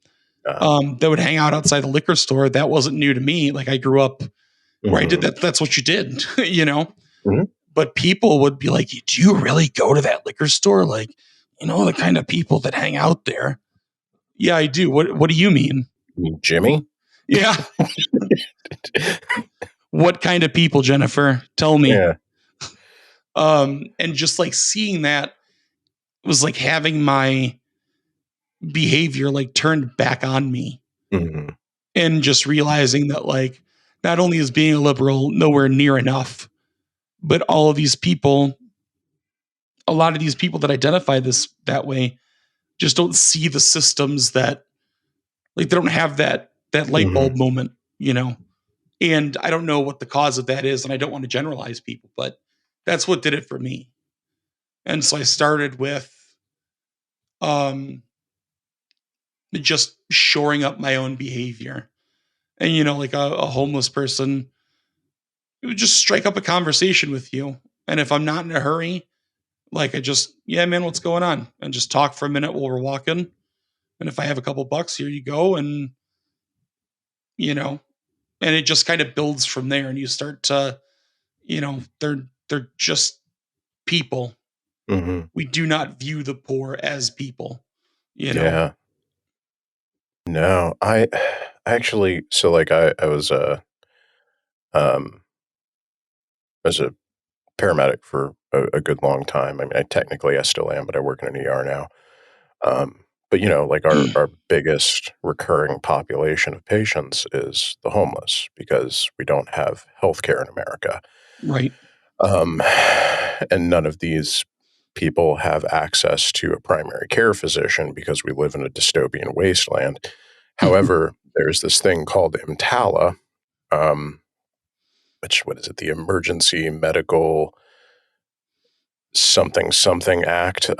that would hang out outside the liquor store. That wasn't new to me. Like I grew up where I did that. That's what you did, But people would be like, do you really go to that liquor store? Like, the kind of people that hang out there. Yeah, I do. What do you mean? Jimmy? Yeah. What kind of people, Jennifer? Tell me. Yeah. And just like seeing that was like having my behavior like turned back on me. And just realizing that like, not only is being a liberal nowhere near enough, but all of these people, a lot of these people that identify that way, just don't see the systems that, like, they don't have that light bulb moment, and I don't know what the cause of that is, and I don't want to generalize people, but that's what did it for me. And so I started with just shoring up my own behavior. And, like a homeless person, it would just strike up a conversation with you. And if I'm not in a hurry, like yeah, man, what's going on? And just talk for a minute while we're walking. And if I have a couple bucks, here you go. And, you know, and it just kind of builds from there. And you start to, they're just people. Mm-hmm. We do not view the poor as people, Yeah. No, I actually, so like I was um as a paramedic for a good long time. I mean, I still am, but I work in an ER now. But like our biggest recurring population of patients is the homeless because we don't have health care in America. Right. Um, and none of these people have access to a primary care physician because we live in a dystopian wasteland. However, there's this thing called EMTALA, what is it? The Emergency Medical something act.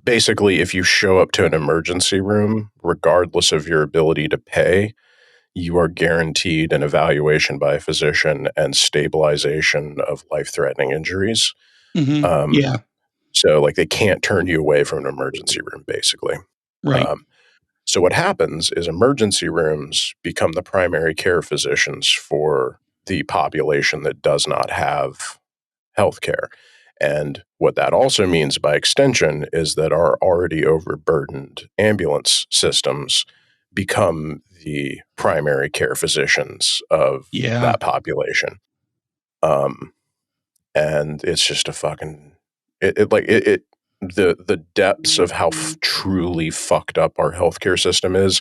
Basically, if you show up to an emergency room, regardless of your ability to pay, you are guaranteed an evaluation by a physician and stabilization of life-threatening injuries. Yeah. So, like, they can't turn you away from an emergency room, basically. Right. So what happens is emergency rooms become the primary care physicians for the population that does not have health care. And what that also means by extension is that our already overburdened ambulance systems become the primary care physicians of Yeah. that population. And it's just a fucking the depths of how truly fucked up our healthcare system is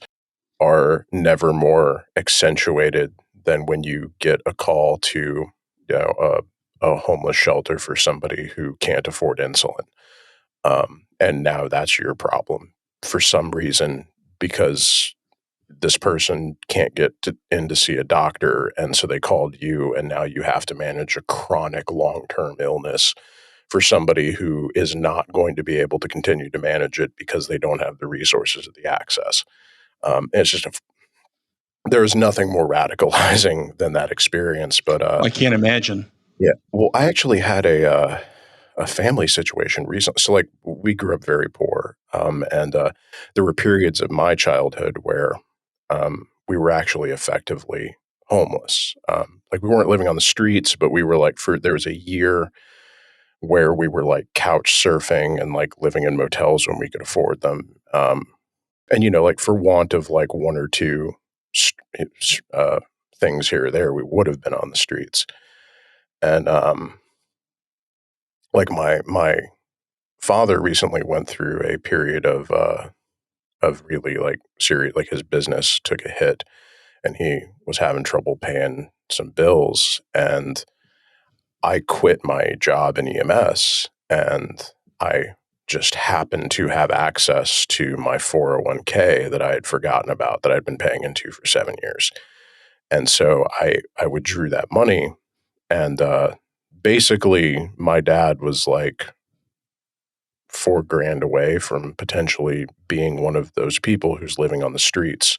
are never more accentuated than when you get a call to a homeless shelter for somebody who can't afford insulin. And now that's your problem for some reason because this person can't get in to see a doctor. And so they called you, and now you have to manage a chronic long-term illness for somebody who is not going to be able to continue to manage it because they don't have the resources or the access. It's just there's nothing more radicalizing than that experience. But I can't imagine. yeah, well, I actually had a family situation recently. So, like, we grew up very poor, and there were periods of my childhood where we were actually effectively homeless. Like, we weren't living on the streets, but we were like there was a year where we were like couch surfing and like living in motels when we could afford them. And like for want of like one or two uh, things here or there, we would have been on the streets. And like my father recently went through a period of really like serious, like his business took a hit, and he was having trouble paying some bills. And I quit my job in EMS, and I just happened to have access to my 401k that I had forgotten about that I'd been paying into for 7 years. And so I withdrew that money, and basically my dad was like $4,000 away from potentially being one of those people who's living on the streets.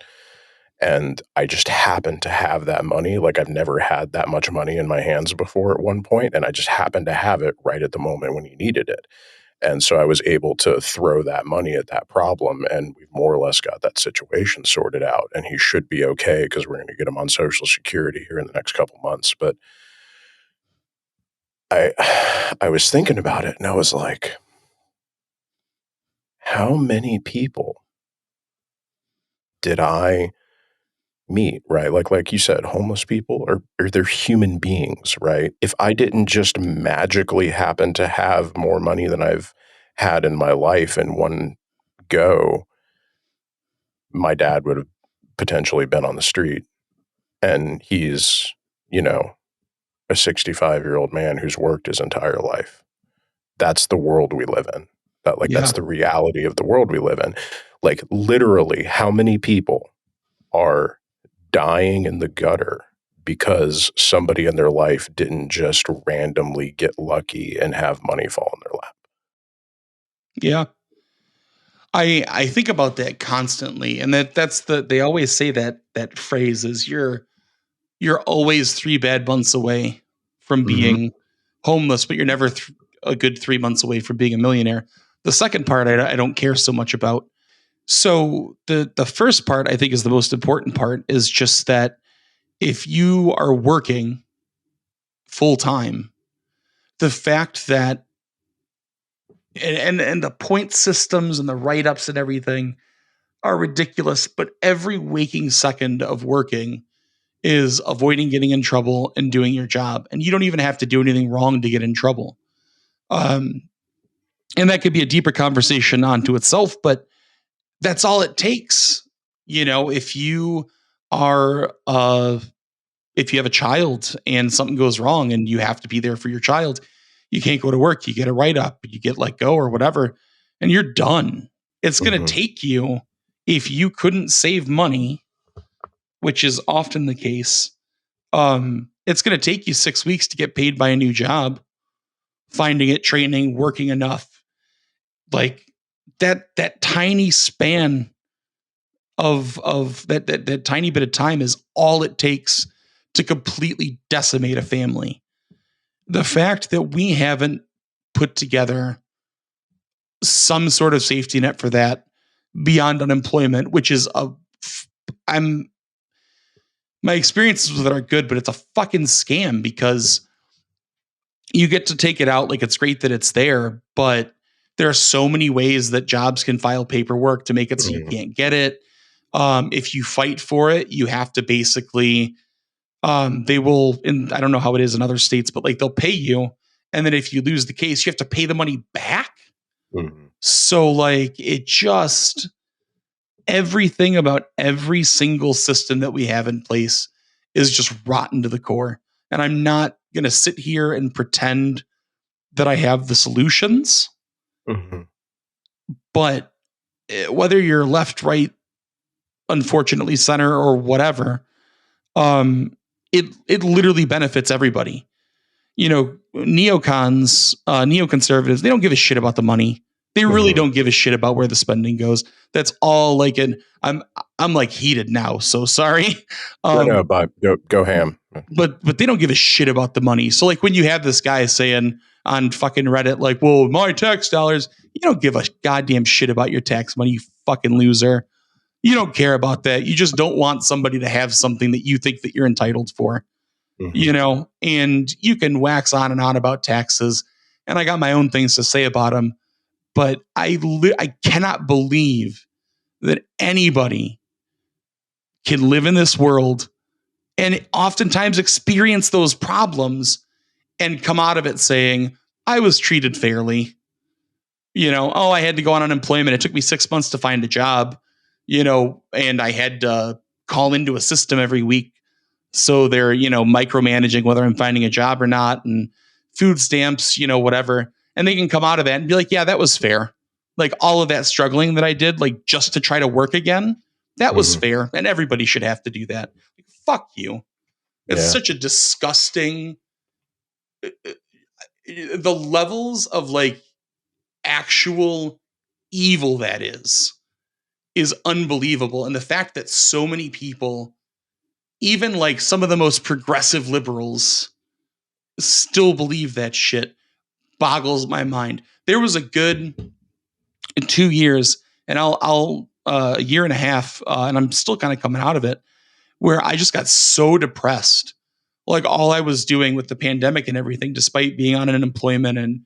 And I just happened to have that money. Like, I've never had that much money in my hands before at one point, and I just happened to have it right at the moment when he needed it. And so I was able to throw that money at that problem, and we've more or less got that situation sorted out. And he should be okay because we're going to get him on Social Security here in the next couple months. But I I was thinking about it, and I was like, how many people did I meet, right? Like you said, homeless people are they're human beings, right? If I didn't just magically happen to have more money than I've had in my life in one go, my dad would have potentially been on the street. And he's, you know, a 65-year-old man who's worked his entire life. That's the world we live in. That's Yeah. the reality of the world we live in. Like, literally, how many people are dying in the gutter because somebody in their life didn't just randomly get lucky and have money fall in their lap? Yeah. I think about that constantly, and they always say that phrase is you're always 3 bad months away from Mm-hmm. being homeless, but you're never a good 3 months away from being a millionaire. The second part I don't care so much about. So the first part I think is the most important part, is just that if you are working full time, the fact that and the point systems and the write ups and everything are ridiculous, but every waking second of working is avoiding getting in trouble and doing your job. And you don't even have to do anything wrong to get in trouble. Um, and that could be a deeper conversation onto itself, but that's all it takes. You know, are, if you have a child and something goes wrong and you have to be there for your child, you can't go to work, you get a write up, you get let go or whatever, and you're done. It's going to Mm-hmm. take you, if you couldn't save money, which is often the case, it's going to take you 6 weeks to get paid by a new job, finding it, training, working enough. Like that tiny span of that tiny bit of time is all it takes to completely decimate a family. The fact that we haven't put together some sort of safety net for that beyond unemployment, which is I'm my experiences with it are good, but it's a fucking scam, because you get to take it out. Like, it's great that it's there, but there are so many ways that jobs can file paperwork to make it so you Mm-hmm. can't get it. If you fight for it, you have to basically, they will, and I don't know how it is in other states, but like they'll pay you. And then if you lose the case, you have to pay the money back. Mm-hmm. So like everything about every single system that we have in place is just rotten to the core. And I'm not going to sit here and pretend that I have the solutions, Mm-hmm. but whether you're left, right, unfortunately center, or whatever, it literally benefits everybody. You know, neoconservatives, they don't give a shit about the money. They really Mm-hmm. don't give a shit about where the spending goes. That's all like I'm like heated now, so sorry. No, Um, but go ham. but they don't give a shit about the money. So like when you have this guy saying on fucking Reddit, like, well, my tax dollars, you don't give a goddamn shit about your tax money, you fucking loser. You don't care about that. You just don't want somebody to have something that you think that you're entitled for, Mm-hmm. and you can wax on and on about taxes. And I got my own things to say about them, but I cannot believe that anybody can live in this world and oftentimes experience those problems and come out of it saying, I was treated fairly. Oh, I had to go on unemployment. It took me 6 months to find a job, and I had to call into a system every week. So they're, micromanaging whether I'm finding a job or not, and food stamps, whatever. And they can come out of that and be like, yeah, that was fair. Like all of that struggling that I did, like just to try to work again, that was Mm-hmm. fair. And everybody should have to do that. Like, fuck you. It's Yeah. such a disgusting, the levels of like actual evil that is unbelievable. And the fact that so many people, even like some of the most progressive liberals, still believe that shit boggles my mind. There was a good 2 years, and I'll a year and a half, and I'm still kind of coming out of it, where I just got so depressed. Like all I was doing with the pandemic and everything, despite being on unemployment and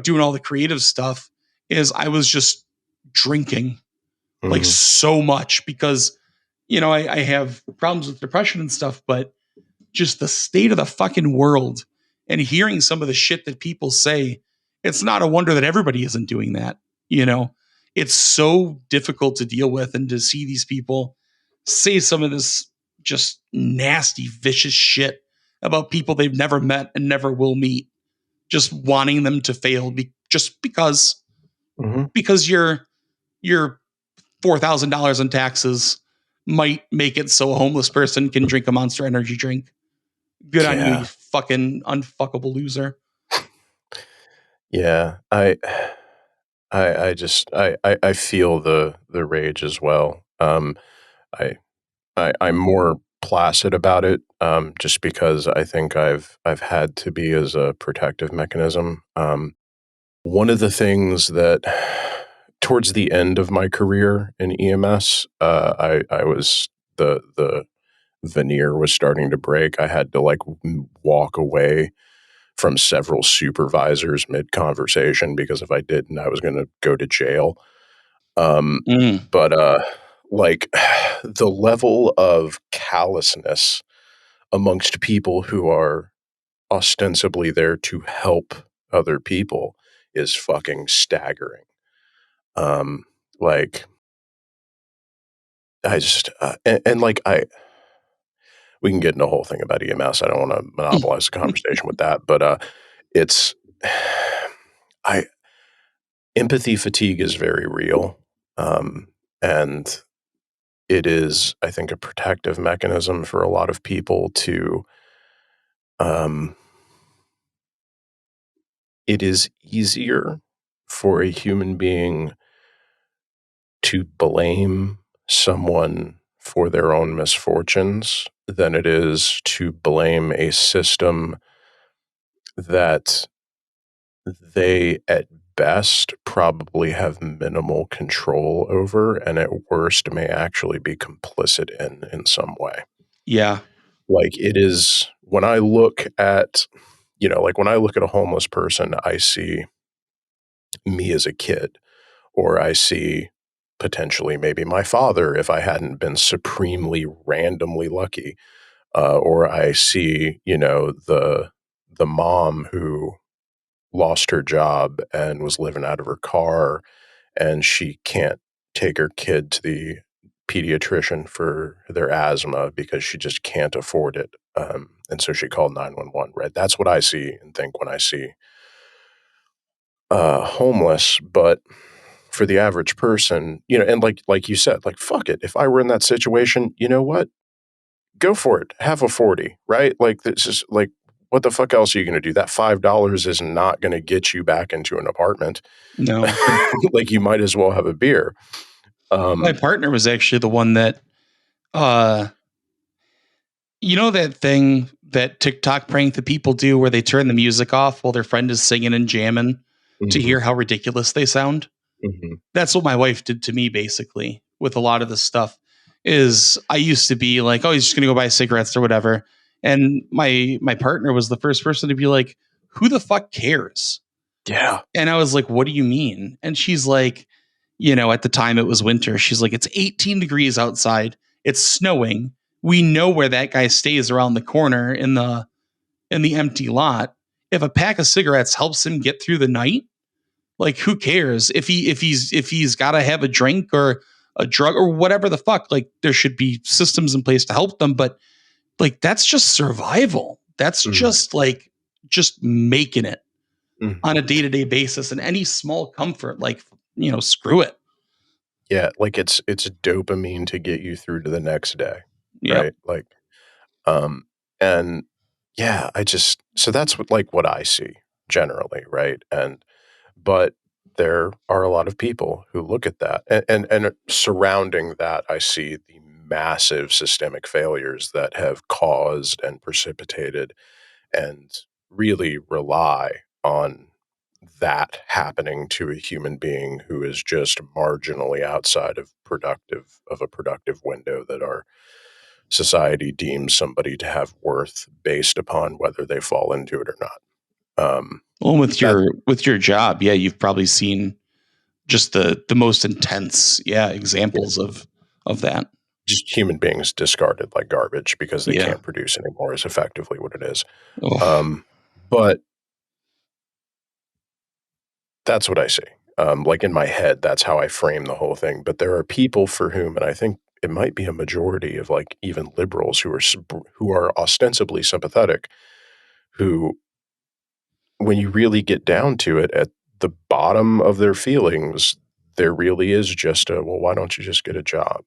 doing all the creative stuff, is I was just drinking like Mm-hmm. so much because I have problems with depression and stuff, but just the state of the fucking world and hearing some of the shit that people say, it's not a wonder that everybody isn't doing that. You know, it's so difficult to deal with, and to see these people say some of this just nasty, vicious shit about people they've never met and never will meet, just wanting them to fail just Mm-hmm. because your $4,000 in taxes might make it so a homeless person can drink a Monster Energy drink. Good on you, Yeah. you fucking unfuckable loser. Yeah. I I feel the rage as well. I, I'm more placid about it, just because I think I've had to be as a protective mechanism. One of the things that towards the end of my career in EMS, I was the veneer was starting to break. I had to like walk away from several supervisors mid conversation because if I didn't, I was going to go to jail. Um, Mm. but like the level of callousness amongst people who are ostensibly there to help other people is fucking staggering. Um, like I just and like I we can get into a whole thing about EMS. I don't want to monopolize the conversation with that, but it's I empathy fatigue is very real, and it is, I think, a protective mechanism for a lot of people to. Um, it is easier for a human being to blame someone for their own misfortunes than it is to blame a system that they at best probably have minimal control over and at worst may actually be complicit in some way. Yeah. Like it is when I look at, like when I look at a homeless person, I see me as a kid, or I see potentially maybe my father if I hadn't been supremely randomly lucky, or I see, the mom who lost her job and was living out of her car and she can't take her kid to the pediatrician for their asthma because she just can't afford it. And so she called 911, right? That's what I see and think when I see homeless. But for the average person, and like you said, like, fuck it. If I were in that situation, you know what? Go for it. Have a 40, right? Like, this is like, what the fuck else are you going to do? That $5 is not going to get you back into an apartment. No. Like, you might as well have a beer. My partner was actually the one that, uh, that thing that TikTok prank that people do where they turn the music off while their friend is singing and jamming to Mhm, hear how ridiculous they sound? mhm. That's what my wife did to me basically with a lot of this stuff. Is I used to be like, oh, he's just gonna go buy cigarettes or whatever. And my partner was the first person to be like, who the fuck cares? Yeah. And I was like, what do you mean? And she's like, at the time it was winter. She's like, it's 18 degrees outside. It's snowing. We know where that guy stays around the corner in the empty lot. If a pack of cigarettes helps him get through the night, like who cares? If he's got to have a drink or a drug or whatever the fuck, like there should be systems in place to help them, but like that's just survival. That's Mhm, just making it on mhm. a day-to-day basis, and any small comfort, like, screw it. Yeah, like, it's dopamine to get you through to the next day, Yep. right? Like, um, and yeah, so that's what I see generally, right? But there are a lot of people who look at that and surrounding that, I see the massive systemic failures that have caused and precipitated and really rely on that happening to a human being who is just marginally outside of a productive window that our society deems somebody to have worth based upon whether they fall into it or not. Well, with That your job, yeah, you've probably seen just the most intense, yeah, yeah, examples of that. just human beings discarded like garbage because they Yeah. can't produce anymore is effectively what it is. Oh, Um, but that's what I see. Like in my head, that's how I frame the whole thing. But there are people for whom, and I think it might be a majority of like even liberals who are ostensibly sympathetic, who, when you really get down to it, at the bottom of their feelings, there really is just a, well, why don't you just get a job?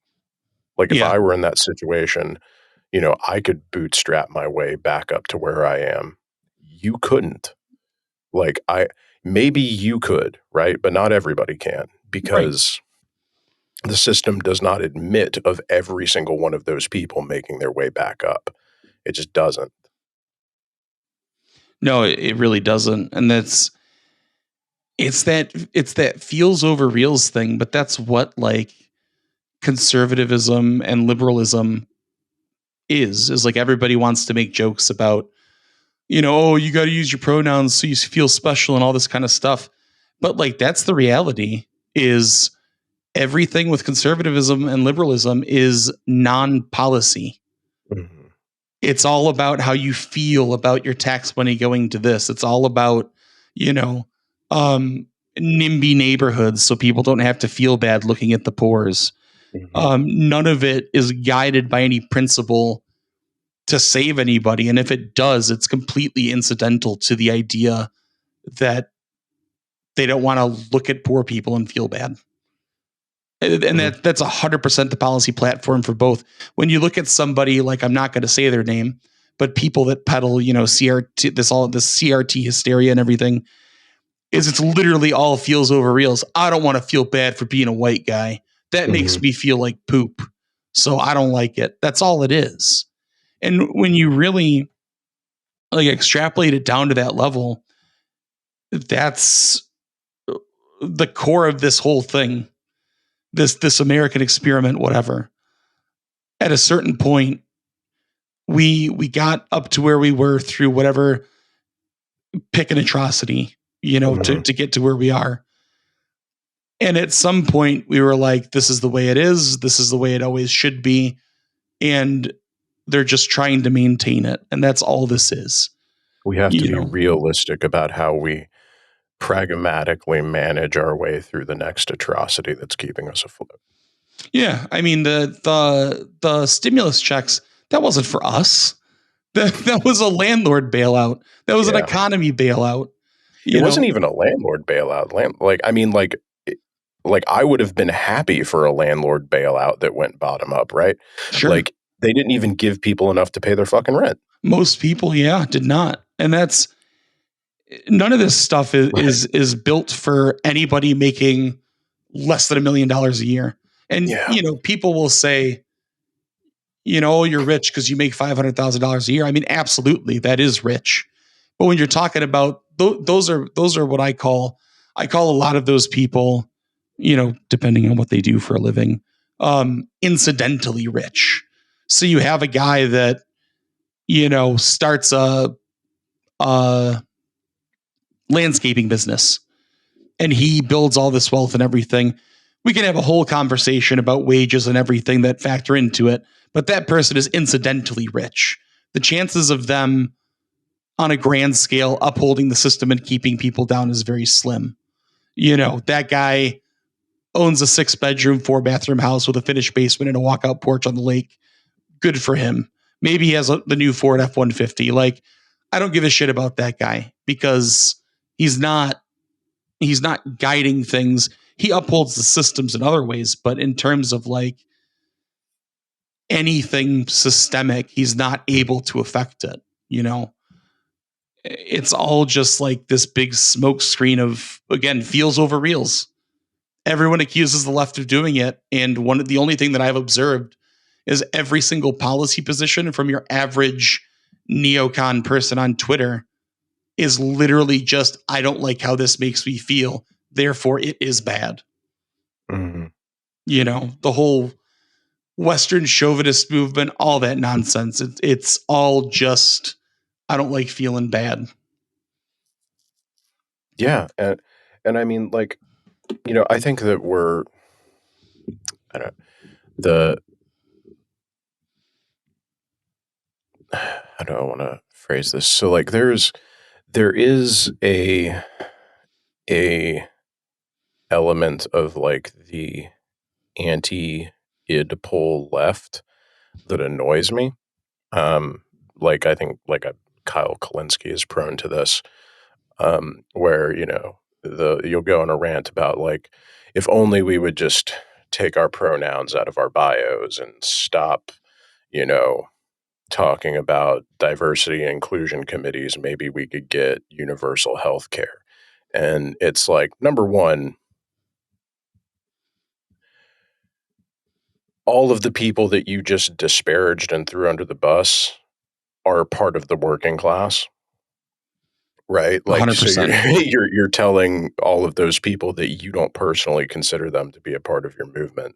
Like if yeah. I were in that situation, I could bootstrap my way back up to where I am. You couldn't. Like maybe you could, right? But not everybody can, because the system does not admit of every single one of those people making their way back up. It just doesn't. No, it really doesn't. And it's that feels over reals thing, but that's what like conservatism and liberalism is like everybody wants to make jokes about, oh, you got to use your pronouns so you feel special and all this kind of stuff. But like that's the reality is everything with conservatism and liberalism is non-policy. Mm-hmm. It's all about how you feel about your tax money going to this. It's all about, NIMBY neighborhoods so people don't have to feel bad looking at the pores. None of it is guided by any principle to save anybody. And if it does, it's completely incidental to the idea that they don't want to look at poor people and feel bad. And that's 100% the policy platform for both. When you look at somebody like, I'm not going to say their name, but people that peddle, CRT, this CRT hysteria and everything, it's literally all feels over reals. I don't want to feel bad for being a white guy. That makes me feel like poop. So I don't like it. That's all it is. And when you really like extrapolate it down to that level, that's the core of this whole thing. This American experiment, whatever. At a certain point, we got up to where we were through whatever pick an atrocity, to get to where we are. And at some point we were like, this is the way it is. This is the way it always should be. And they're just trying to maintain it. And that's all this is. We have to be realistic about how we pragmatically manage our way through the next atrocity that's keeping us afloat. Yeah. I mean, the stimulus checks, that wasn't for us. That was a landlord bailout. That was an economy bailout. It wasn't even a landlord bailout. Like I would have been happy for a landlord bailout that went bottom up, right? Sure. Like they didn't even give people enough to pay their fucking rent. Most people, did not. And that's none of this stuff is built for anybody making less than $1 million a year. And people will say, you're rich because you make $500,000 a year. I mean, absolutely, that is rich. But when you're talking about those are what I call a lot of those people, depending on what they do for a living, incidentally rich. So you have a guy that starts a landscaping business and he builds all this wealth and everything. We can have a whole conversation about wages and everything that factor into it, but that person is incidentally rich. The chances of them on a grand scale upholding the system and keeping people down is very slim. That guy owns a 6-bedroom, 4-bathroom house with a finished basement and a walkout porch on the lake. Good for him. Maybe he has the new Ford F-150. Like, I don't give a shit about that guy because he's not guiding things. He upholds the systems in other ways, but in terms of like anything systemic, he's not able to affect it. It's all just like this big smoke screen of, again, feels over reals. Everyone accuses the left of doing it. And the only thing that I've observed is every single policy position from your average neocon person on Twitter is literally just, I don't like how this makes me feel. Therefore, it is bad. Mm-hmm. The whole Western chauvinist movement, all that nonsense. It's all just, I don't like feeling bad. Yeah. And I mean, like, I think that how do I want to phrase this? So like there is a element of like the anti-id pole left that annoys me. Like I think like Kyle Kalinske is prone to this, where you'll go on a rant about like if only we would just take our pronouns out of our bios and stop, talking about diversity and inclusion committees, maybe we could get universal health care. And it's like, number one, all of the people that you just disparaged and threw under the bus are part of the working class, right? Like, so you're 100%. you're telling all of those people that you don't personally consider them to be a part of your movement,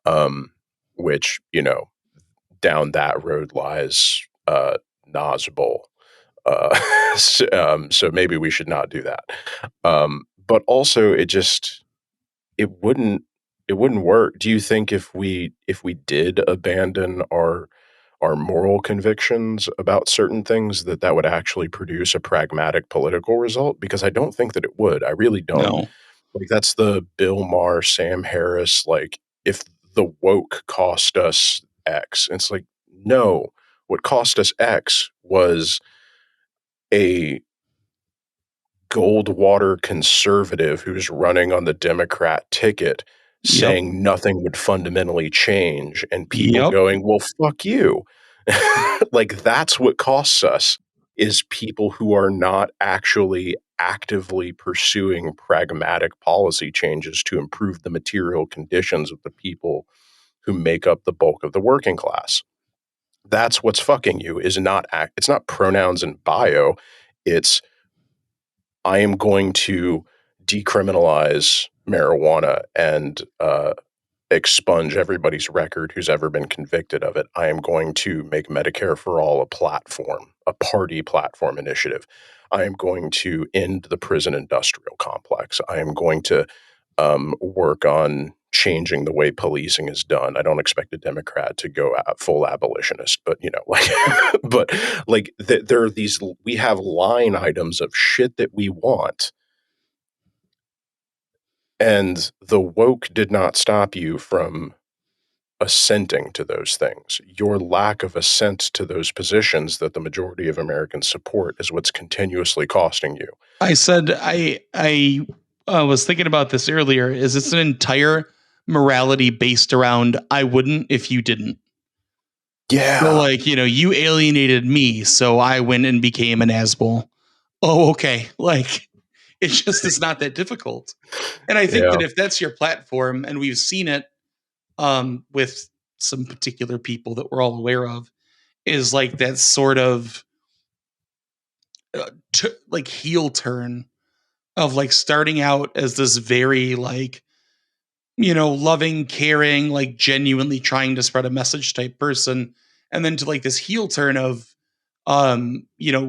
um, which, down that road lies Nazbol. So maybe we should not do that. But also, it wouldn't it wouldn't work. Do you think if we did abandon our moral convictions about certain things, that would actually produce a pragmatic political result? Because I don't think that it would. I really don't. No. Like, that's the Bill Maher, Sam Harris, like, if the woke cost us X, it's like, no, what cost us X was a Goldwater conservative who's running on the Democrat ticket Yep. saying nothing would fundamentally change, and people Yep. going, well, fuck you. Like, that's what costs us, is people who are not actually actively pursuing pragmatic policy changes to improve the material conditions of the people who make up the bulk of the working class. That's what's fucking you, is not it's not pronouns and bio. It's, I am going to decriminalize marijuana and expunge everybody's record who's ever been convicted of it. I am going to make Medicare for All a platform, a party platform initiative. I am going to end the prison industrial complex. I am going to work on changing the way policing is done. I don't expect a Democrat to go full abolitionist, but like, but like, there are these. We have line items of shit that we want, and the woke did not stop you from assenting to those things. Your lack of assent to those positions that the majority of Americans support is what's continuously costing you. I said I was thinking about this earlier. Is it's an entire morality based around I wouldn't if you didn't. So Yeah, like, you alienated me, so I went and became an asshole. Oh, okay. Like it's just it's not that difficult. And I think yeah, that if that's your platform, and we've seen it with some particular people that we're all aware of, is like that sort of like heel turn of like starting out as this very like loving, caring, like genuinely trying to spread a message type person, and then to like this heel turn of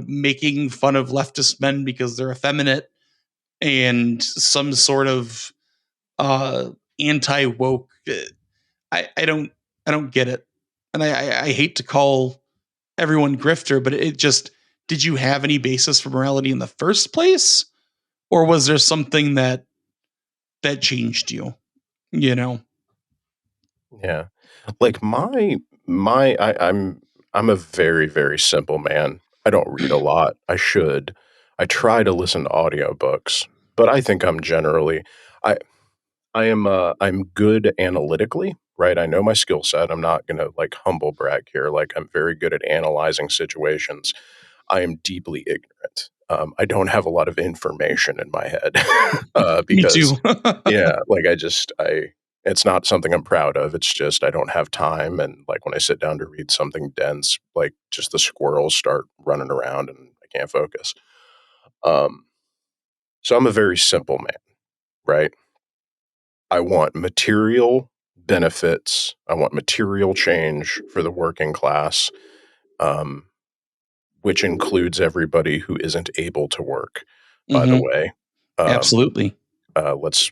making fun of leftist men because they're effeminate, and some sort of uh anti woke. I don't get it. And I hate to call everyone grifter, but it just, did you have any basis for morality in the first place? Or was there something that changed you? You know? yeah. Like, I'm a very, very simple man. I don't read a lot. I should. I try to listen to audiobooks, but I think I I'm good analytically, right? I know my skill set. I'm not going to like humble brag here. Like, I'm very good at analyzing situations. I am deeply ignorant. I don't have a lot of information in my head, Me because, too. yeah, like, it's not something I'm proud of. It's just I don't have time. And like, when I sit down to read something dense, like, just the squirrels start running around and I can't focus. Um, so I'm a very simple man, right? I want material benefits. I want material change for the working class, um, which includes everybody who isn't able to work, by the Hmm. way. Um, Absolutely. let's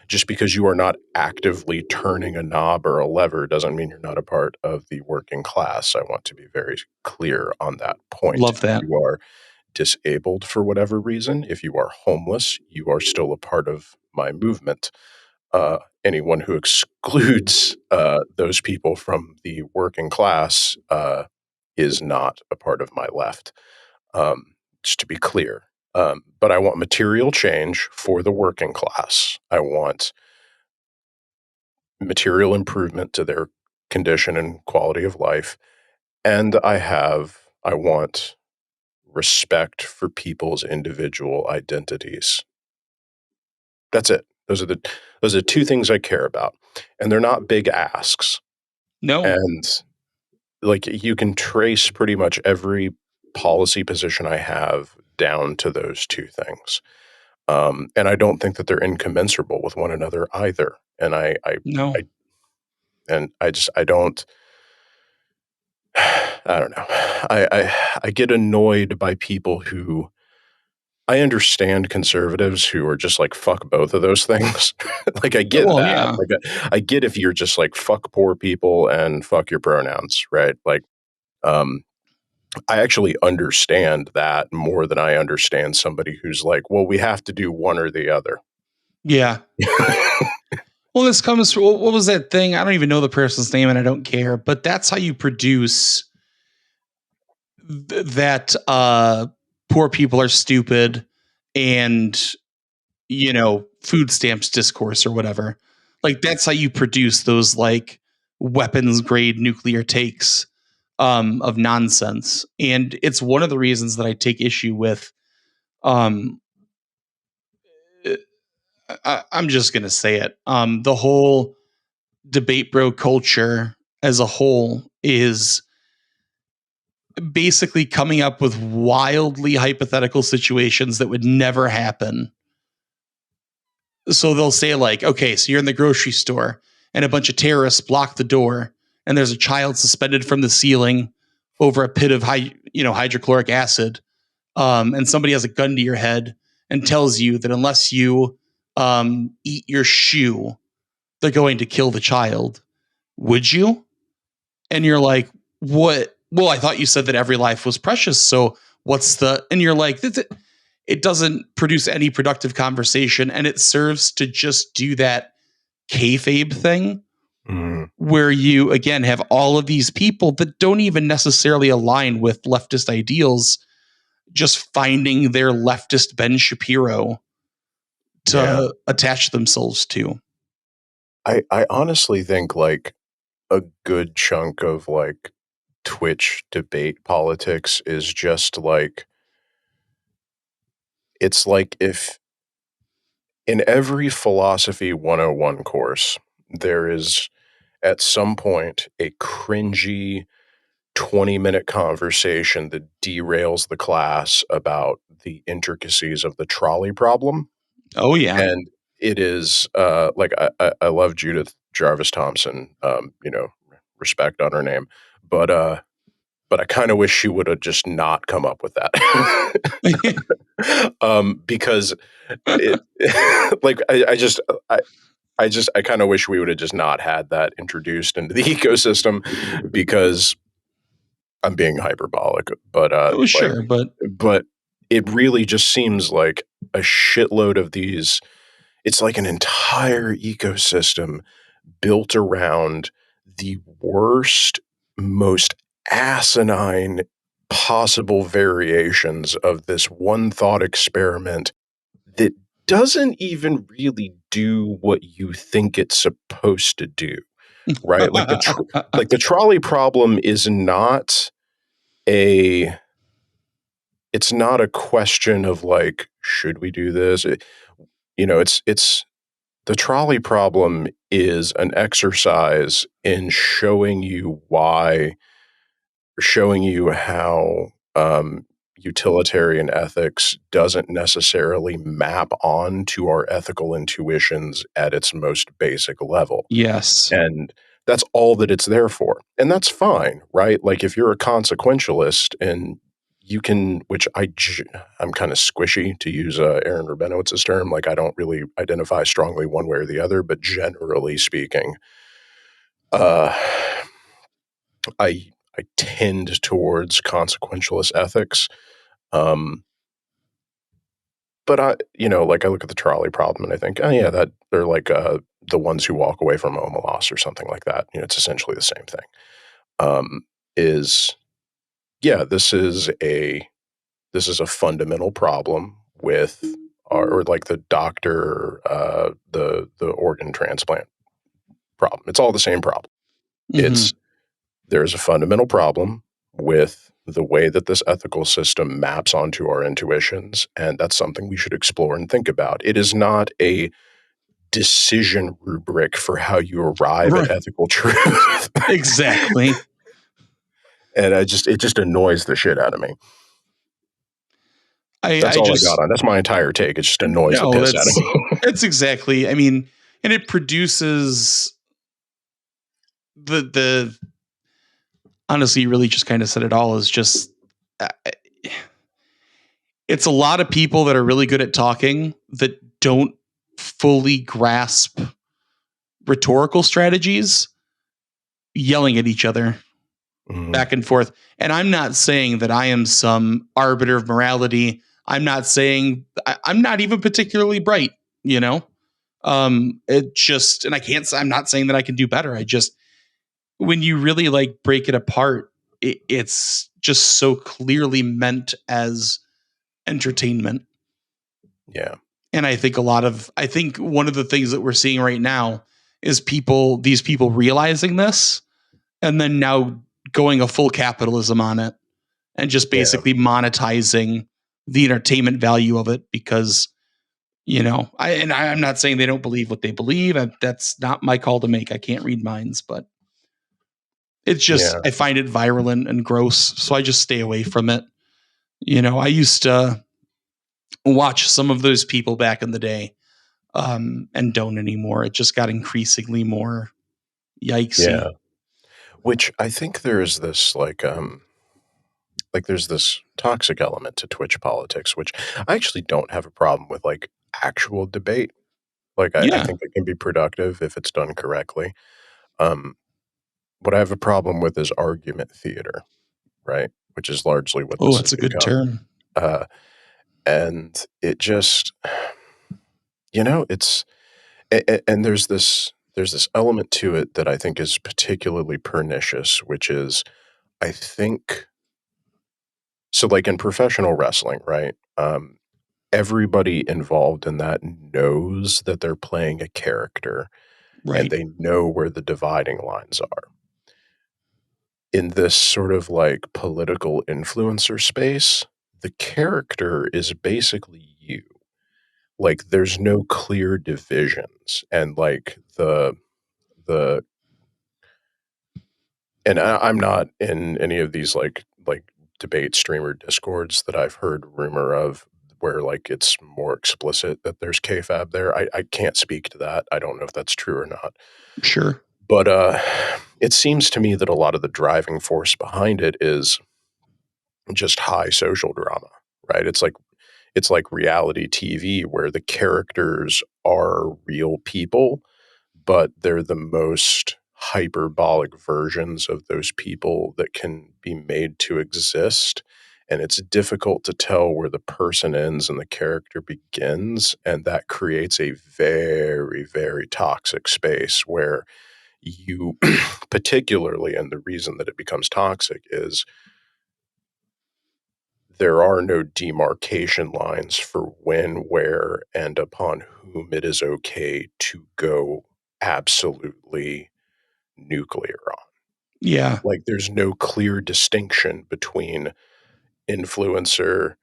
Just because you are not actively turning a knob or a lever doesn't mean you're not a part of the working class. I want to be very clear on that point. Love If that. you are disabled for whatever reason, if you are homeless, you are still a part of my movement. Anyone who excludes those people from the working class is not a part of my left. Just to be clear. But I want material change for the working class. I want material improvement to their condition and quality of life. And I want respect for people's individual identities. That's it. Those are two things I care about. And they're not big asks. No. And like you can trace pretty much every policy position I have down to those two things. And I don't think that they're incommensurable with one another either. And No. I don't I don't know. I get annoyed by people who I understand conservatives who are just like fuck both of those things. Like I get Well, that. yeah. Like I get if you're just like fuck poor people and fuck your pronouns, right? Like um I actually understand that more than I understand somebody who's like, well, we have to do one or the other. Yeah. Well, this comes from what was that thing? I don't even know the person's name and I don't care, but that's how you produce that poor people are stupid and food stamps discourse or whatever. Like that's how you produce those like weapons grade nuclear takes of nonsense. And it's one of the reasons that I take issue with um I'm just gonna say it. The whole debate bro culture as a whole is basically coming up with wildly hypothetical situations that would never happen. So they'll say, like, okay, so you're in the grocery store and a bunch of terrorists block the door and there's a child suspended from the ceiling over a pit of hydrochloric acid. And somebody has a gun to your head and tells you that unless you eat your shoe, they're going to kill the child. Would you? And you're like, what? Well, I thought you said that every life was precious. So what's the, and you're like, it doesn't produce any productive conversation. And it serves to just do that kayfabe thing where you, again, have all of these people that don't even necessarily align with leftist ideals, just finding their leftist Ben Shapiro to attach themselves to. I honestly think like a good chunk of like Twitch debate politics is just like it's like if in every philosophy 101 course there is at some point a cringy 20-minute conversation that derails the class about the intricacies of the trolley problem. Oh, yeah. And it is like I love Judith Jarvis Thompson, respect on her name, but I kind of wish she would have just not come up with that. Because it like I kind of wish we would have just not had that introduced into the ecosystem because I'm being hyperbolic, but Oh, sure. but it really just seems like a shitload of these. It's like an entire ecosystem built around the worst, most asinine possible variations of this one thought experiment that doesn't even really do what you think it's supposed to do, right? Like the trolley problem is not a it's not a question of like should we do this? It's the trolley problem is an exercise in showing you how utilitarian ethics doesn't necessarily map on to our ethical intuitions at its most basic level. Yes. And that's all that it's there for. And that's fine, right? Like if you're a consequentialist and you can, I'm kind of squishy to use Aaron Rabinowitz's term. Like I don't really identify strongly one way or the other, but generally speaking, uh, I tend towards consequentialist ethics. But like I look at the trolley problem and I think, oh yeah, that they're like the ones who walk away from Omalas or something like that. It's essentially the same thing. Is yeah, this is a fundamental problem with or like the doctor, the organ transplant problem. It's all the same problem. Mm-hmm. There's a fundamental problem with the way that this ethical system maps onto our intuitions, and that's something we should explore and think about. It is not a decision rubric for how you arrive at Right. ethical truth. Exactly. And it just annoys the shit out of me. That's I all I just got on. That's my entire take. It just annoys the no, piss out of me. that's exactly. I mean, and it produces the honestly, you really just kind of said it all. Is just uh, it's a lot of people that are really good at talking that don't fully grasp rhetorical strategies, yelling at each other back and forth. And I'm not saying that I am some arbiter of morality. I'm not saying I'm not even particularly bright, you know? It just, and I can't say, I'm not saying that I can do better. I just, when you really like break it apart, it's just so clearly meant as entertainment. Yeah. And I think I think one of the things that we're seeing right now is these people realizing this and then now going a full capitalism on it and just Yeah. basically monetizing the entertainment value of it because, I'm not saying they don't believe what they believe. That's not my call to make. I can't read minds, but it's just, Yeah. I find it virulent and gross. So I just stay away from it. I used to watch some of those people back in the day, and don't anymore. It just got increasingly more yikesy. Yeah. Which I think there is this like there's this toxic element to Twitch politics, which I actually don't have a problem with, like actual debate. Like I Yeah. think it can be productive if it's done correctly. Um, what I have a problem with is argument theater, right? Which is largely what Oh, this has that's a good become. term. Uh, and it just, it's and there's this element to it that I think is particularly pernicious, which is I think so. Like in professional wrestling, right? Everybody involved in that knows that they're playing a character, and Right. they know where the dividing lines are. In this sort of like political influencer space, the character is basically you. Like there's no clear divisions, and like the and I'm not in any of these like debate streamer discords that I've heard rumor of where like it's more explicit that there's kayfabe there. I can't speak to that. I don't know if that's true or not. Sure. But it seems to me that a lot of the driving force behind it is just high social drama, right? It's like reality TV where the characters are real people, but they're the most hyperbolic versions of those people that can be made to exist. And it's difficult to tell where the person ends and the character begins. And that creates a very, very toxic space where you, particularly, and the reason that it becomes toxic is there are no demarcation lines for when, where, and upon whom it is okay to go absolutely nuclear on. Yeah. Like, there's no clear distinction between influencer,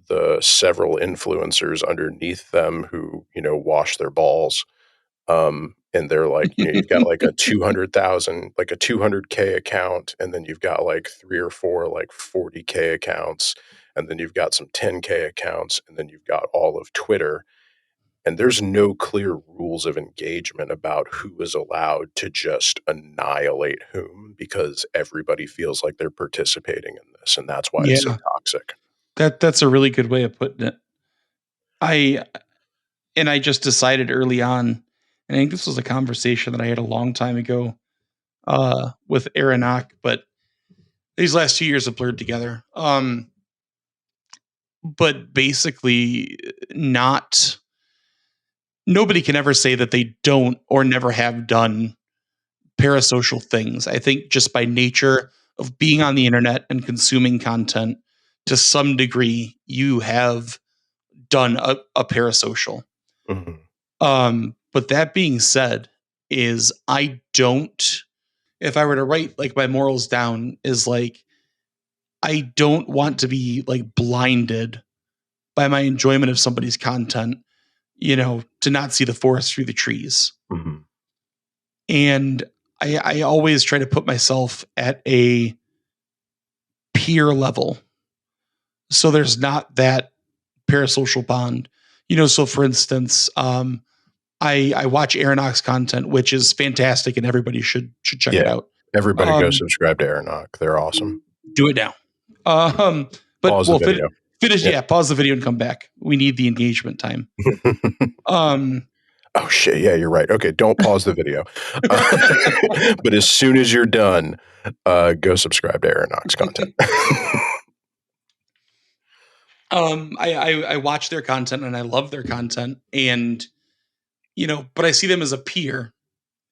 the several influencers underneath them who, wash their balls. And they're like, you've got like a 200,000, like a 200K account, and then you've got like three or four, like 40K accounts, and then you've got some 10K accounts, and then you've got all of Twitter. And there's no clear rules of engagement about who is allowed to just annihilate whom because everybody feels like they're participating in this. And that's why it's so Yeah. toxic. That's a really good way of putting it. I I just decided early on, and I think this was a conversation that I had a long time ago with Aronach, but these last 2 years have blurred together. But basically, not nobody can ever say that they don't or never have done parasocial things. I think just by nature of being on the internet and consuming content, to some degree, you have done a parasocial. Mhm. But that being said, is I don't, if I were to write like my morals down, is like I don't want to be like blinded by my enjoyment of somebody's content, to not see the forest through the trees. Mhm. And I always try to put myself at a peer level. So there's not that parasocial bond. So for instance, I watch Aeronox content, which is fantastic, and everybody should check it Yeah. out. Everybody go Um, subscribe to Aeronox. They're awesome. do it now. But Pause the we'll video. finish. Yeah. Yeah, pause the video and come back. We need the engagement time. Oh shit! Yeah, you're right. Okay, don't pause the video. But as soon as you're done, go subscribe to Aeronox content. I watch their content and I love their content, and but I see them as a peer,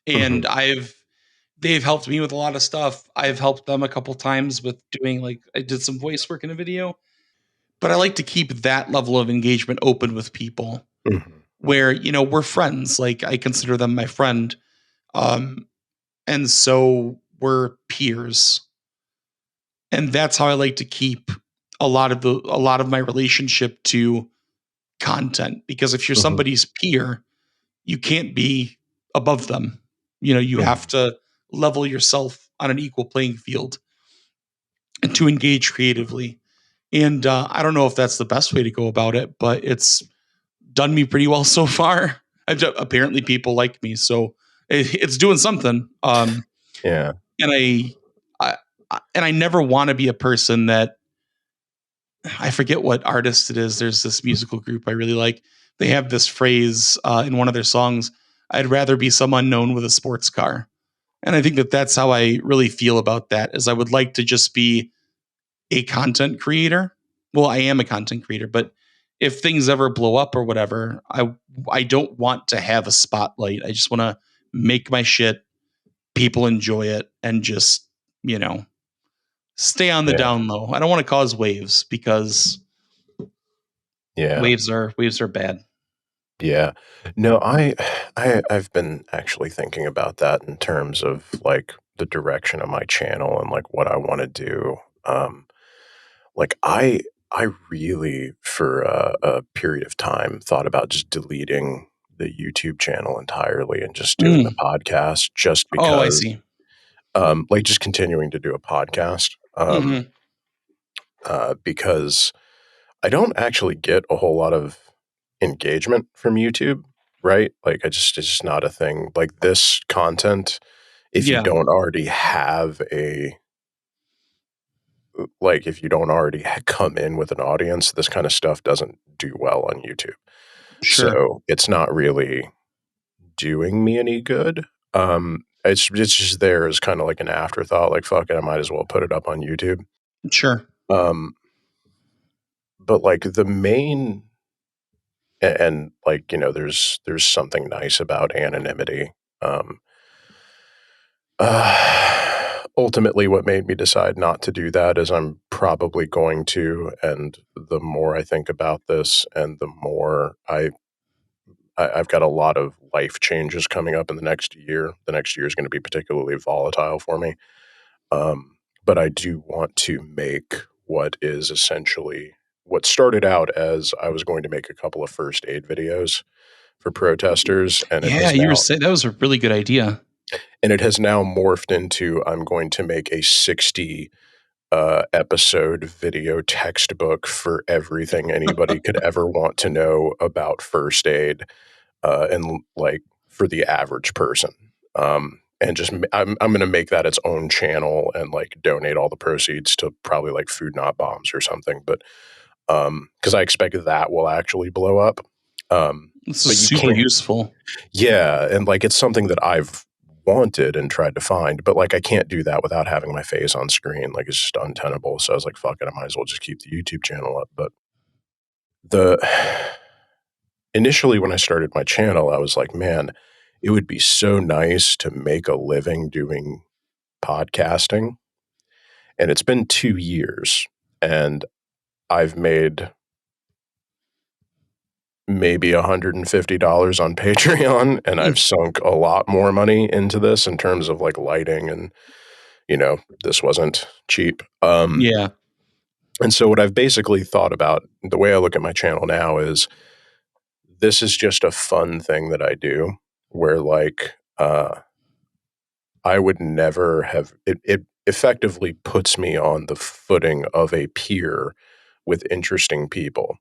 and they've helped me with a lot of stuff. I've helped them a couple times with doing, like, I did some voice work in a video, but I like to keep that level of engagement open with people where, we're friends. Like, I consider them my friend. And so we're peers. And that's how I like to keep a lot of my relationship to content, because if you're somebody's peer, you can't be above them. You have to level yourself on an equal playing field and to engage creatively. And I don't know if that's the best way to go about it, but it's done me pretty well so far. Apparently people like me, so it's doing something. Yeah. And I never want to be a person that, I forget what artist it is. There's this musical group I really like. They have this phrase in one of their songs: "I'd rather be some unknown with a sports car." And I think that that's how I really feel about that. Is I would like to just be a content creator. Well, I am a content creator, but if things ever blow up or whatever, I don't want to have a spotlight. I just want to make my shit, people enjoy it, and just, stay on the down low. I don't want to cause waves, because waves are bad. Yeah. No, I've been actually thinking about that in terms of like the direction of my channel and like what I want to do. Like I really for a period of time thought about just deleting the YouTube channel entirely and just doing the podcast just Oh, I because see. like just continuing to do a podcast. Because I don't actually get a whole lot of engagement from YouTube, right? Like it's just not a thing. Like this content, if you Yeah, don't already have if you don't already come in with an audience, this kind of stuff doesn't do well on YouTube. sure. So it's not really doing me any good. It's just there as kind of like an afterthought. Like fuck it, I might as well put it up on YouTube. Sure. Um, but like the main and like there's something nice about anonymity. Um, Ultimately, what made me decide not to do that is I'm probably going to, and the more I think about this, and the more I've got a lot of life changes coming up in the next year. The next year is going to be particularly volatile for me. But I do want to make what is essentially what started out as I was going to make a couple of first aid videos for protesters, and Yeah, you were saying that was a really good idea. it has now morphed into I'm going to make a 60 episode video textbook for everything anybody could ever want to know about first aid, and like for the average person. And just I'm going to make that its own channel and like donate all the proceeds to probably like Food Not Bombs or something. But because I expect that will actually blow up. This But is you super can't. useful. Yeah, and like it's something that I've wanted and tried to find, but like I can't do that without having my face on screen. Like it's just untenable. So I was like, fuck it, I might as well just keep the YouTube channel up. But the initially when I started my channel, I was like, man, it would be so nice to make a living doing podcasting. And it's been 2 years and I've made maybe $150 on Patreon, and I've sunk a lot more money into this in terms of like lighting and this wasn't cheap. Yeah. And so what I've basically thought about, the way I look at my channel now is, this is just a fun thing that I do where like, I would never have it effectively puts me on the footing of a peer with interesting people.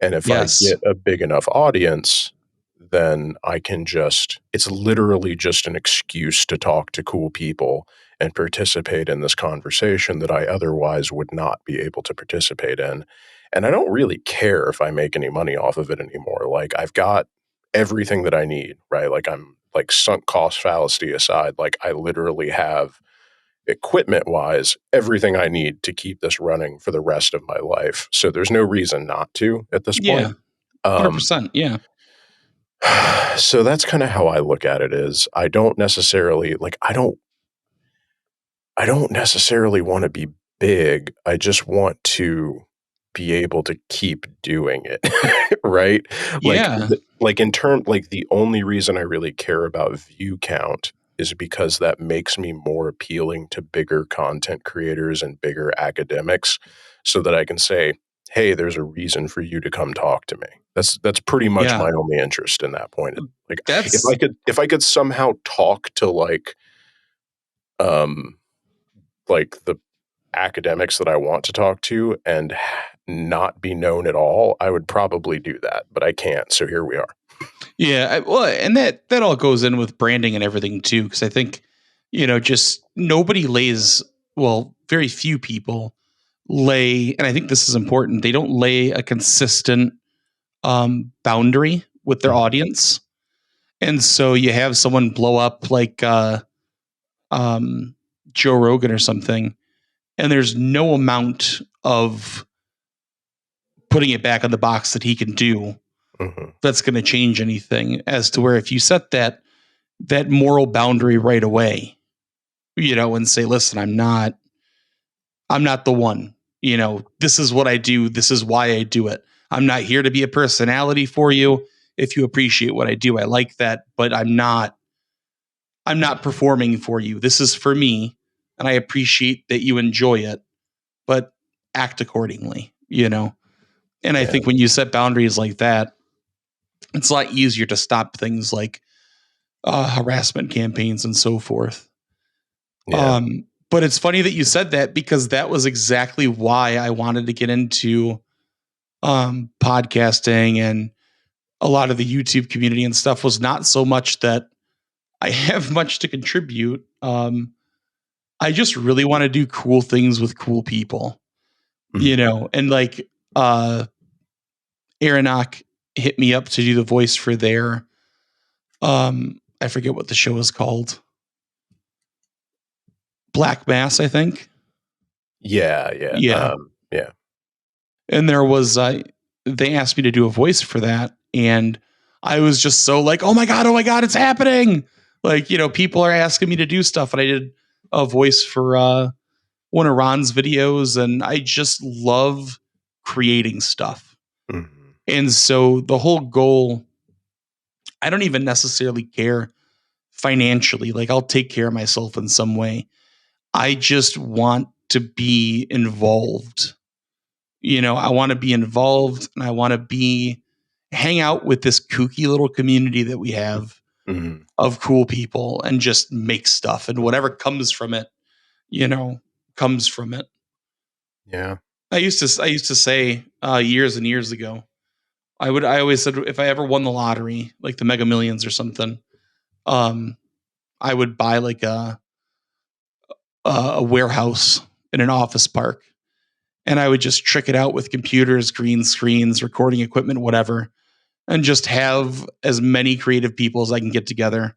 And if I Yes. get a big enough audience, then I can just, it's literally just an excuse to talk to cool people and participate in this conversation that I otherwise would not be able to participate in. And I don't really care if I make any money off of it anymore. Like, I've got everything that I need, right? Like, I'm like, sunk cost fallacy aside, like I literally have, equipment wise, everything I need to keep this running for the rest of my life. So there's no reason not to at this Yeah. point. Um, 100%. Yeah. so that's kind of how I look at it. Is I don't necessarily like, I don't necessarily want to be big. I just want to be able to keep doing it. Right? Like, Yeah. like in term, like the only reason I really care about view count is because that makes me more appealing to bigger content creators and bigger academics, so that I can say, hey, there's a reason for you to come talk to me. That's pretty much Yeah. my only interest in that point. Like, That's if I could somehow talk to um like the academics that I want to talk to and not be known at all, I would probably do that, but I can't. So here we are. yeah. Well, and that all goes in with branding and everything too, because I think just nobody lays. Well, very few people lay, and I think this is important. They don't lay a consistent boundary with their Mhm. audience, and so you have someone blow up like um, Joe Rogan or something, and there's no amount of putting it back on the box that he can do Mhm. that's going to change anything. As to where if you set that moral boundary right away, and say, listen, I'm not the one. This is what I do. This is why I do it. I'm not here to be a personality for you. If you appreciate what I do, I like that, but I'm not performing for you. This is for me, and I appreciate that you enjoy it, but act accordingly. And I Yeah. think when you set boundaries like that, it's a lot easier to stop things like harassment campaigns and so forth. Yeah. But it's funny that you said that, because that was exactly why I wanted to get into podcasting and a lot of the YouTube community and stuff. Was not so much that I have much to contribute. I just really want to do cool things with cool people, Mhm. and like Aronach hit me up to do the voice for their I forget what the show is called. Black Mass, I think. Yeah. Yeah. Yeah. Yeah. And there was they asked me to do a voice for that, and I was just so like, oh my god, it's happening. Like, people are asking me to do stuff, and I did a voice for one of Ron's videos, and I just love creating stuff. Mhm. And so the whole goal, I don't even necessarily care financially. Like, I'll take care of myself in some way. I just want to be involved. I want to be involved, and I want to hang out with this kooky little community that we have Mhm. of cool people and just make stuff, and whatever comes from it, you know, comes from it. Yeah. I used to say years and years ago, I always said if I ever won the lottery, like the Mega Millions or something, um, I would buy like a warehouse in an office park, and I would just trick it out with computers, green screens, recording equipment, whatever, and just have as many creative people as I can get together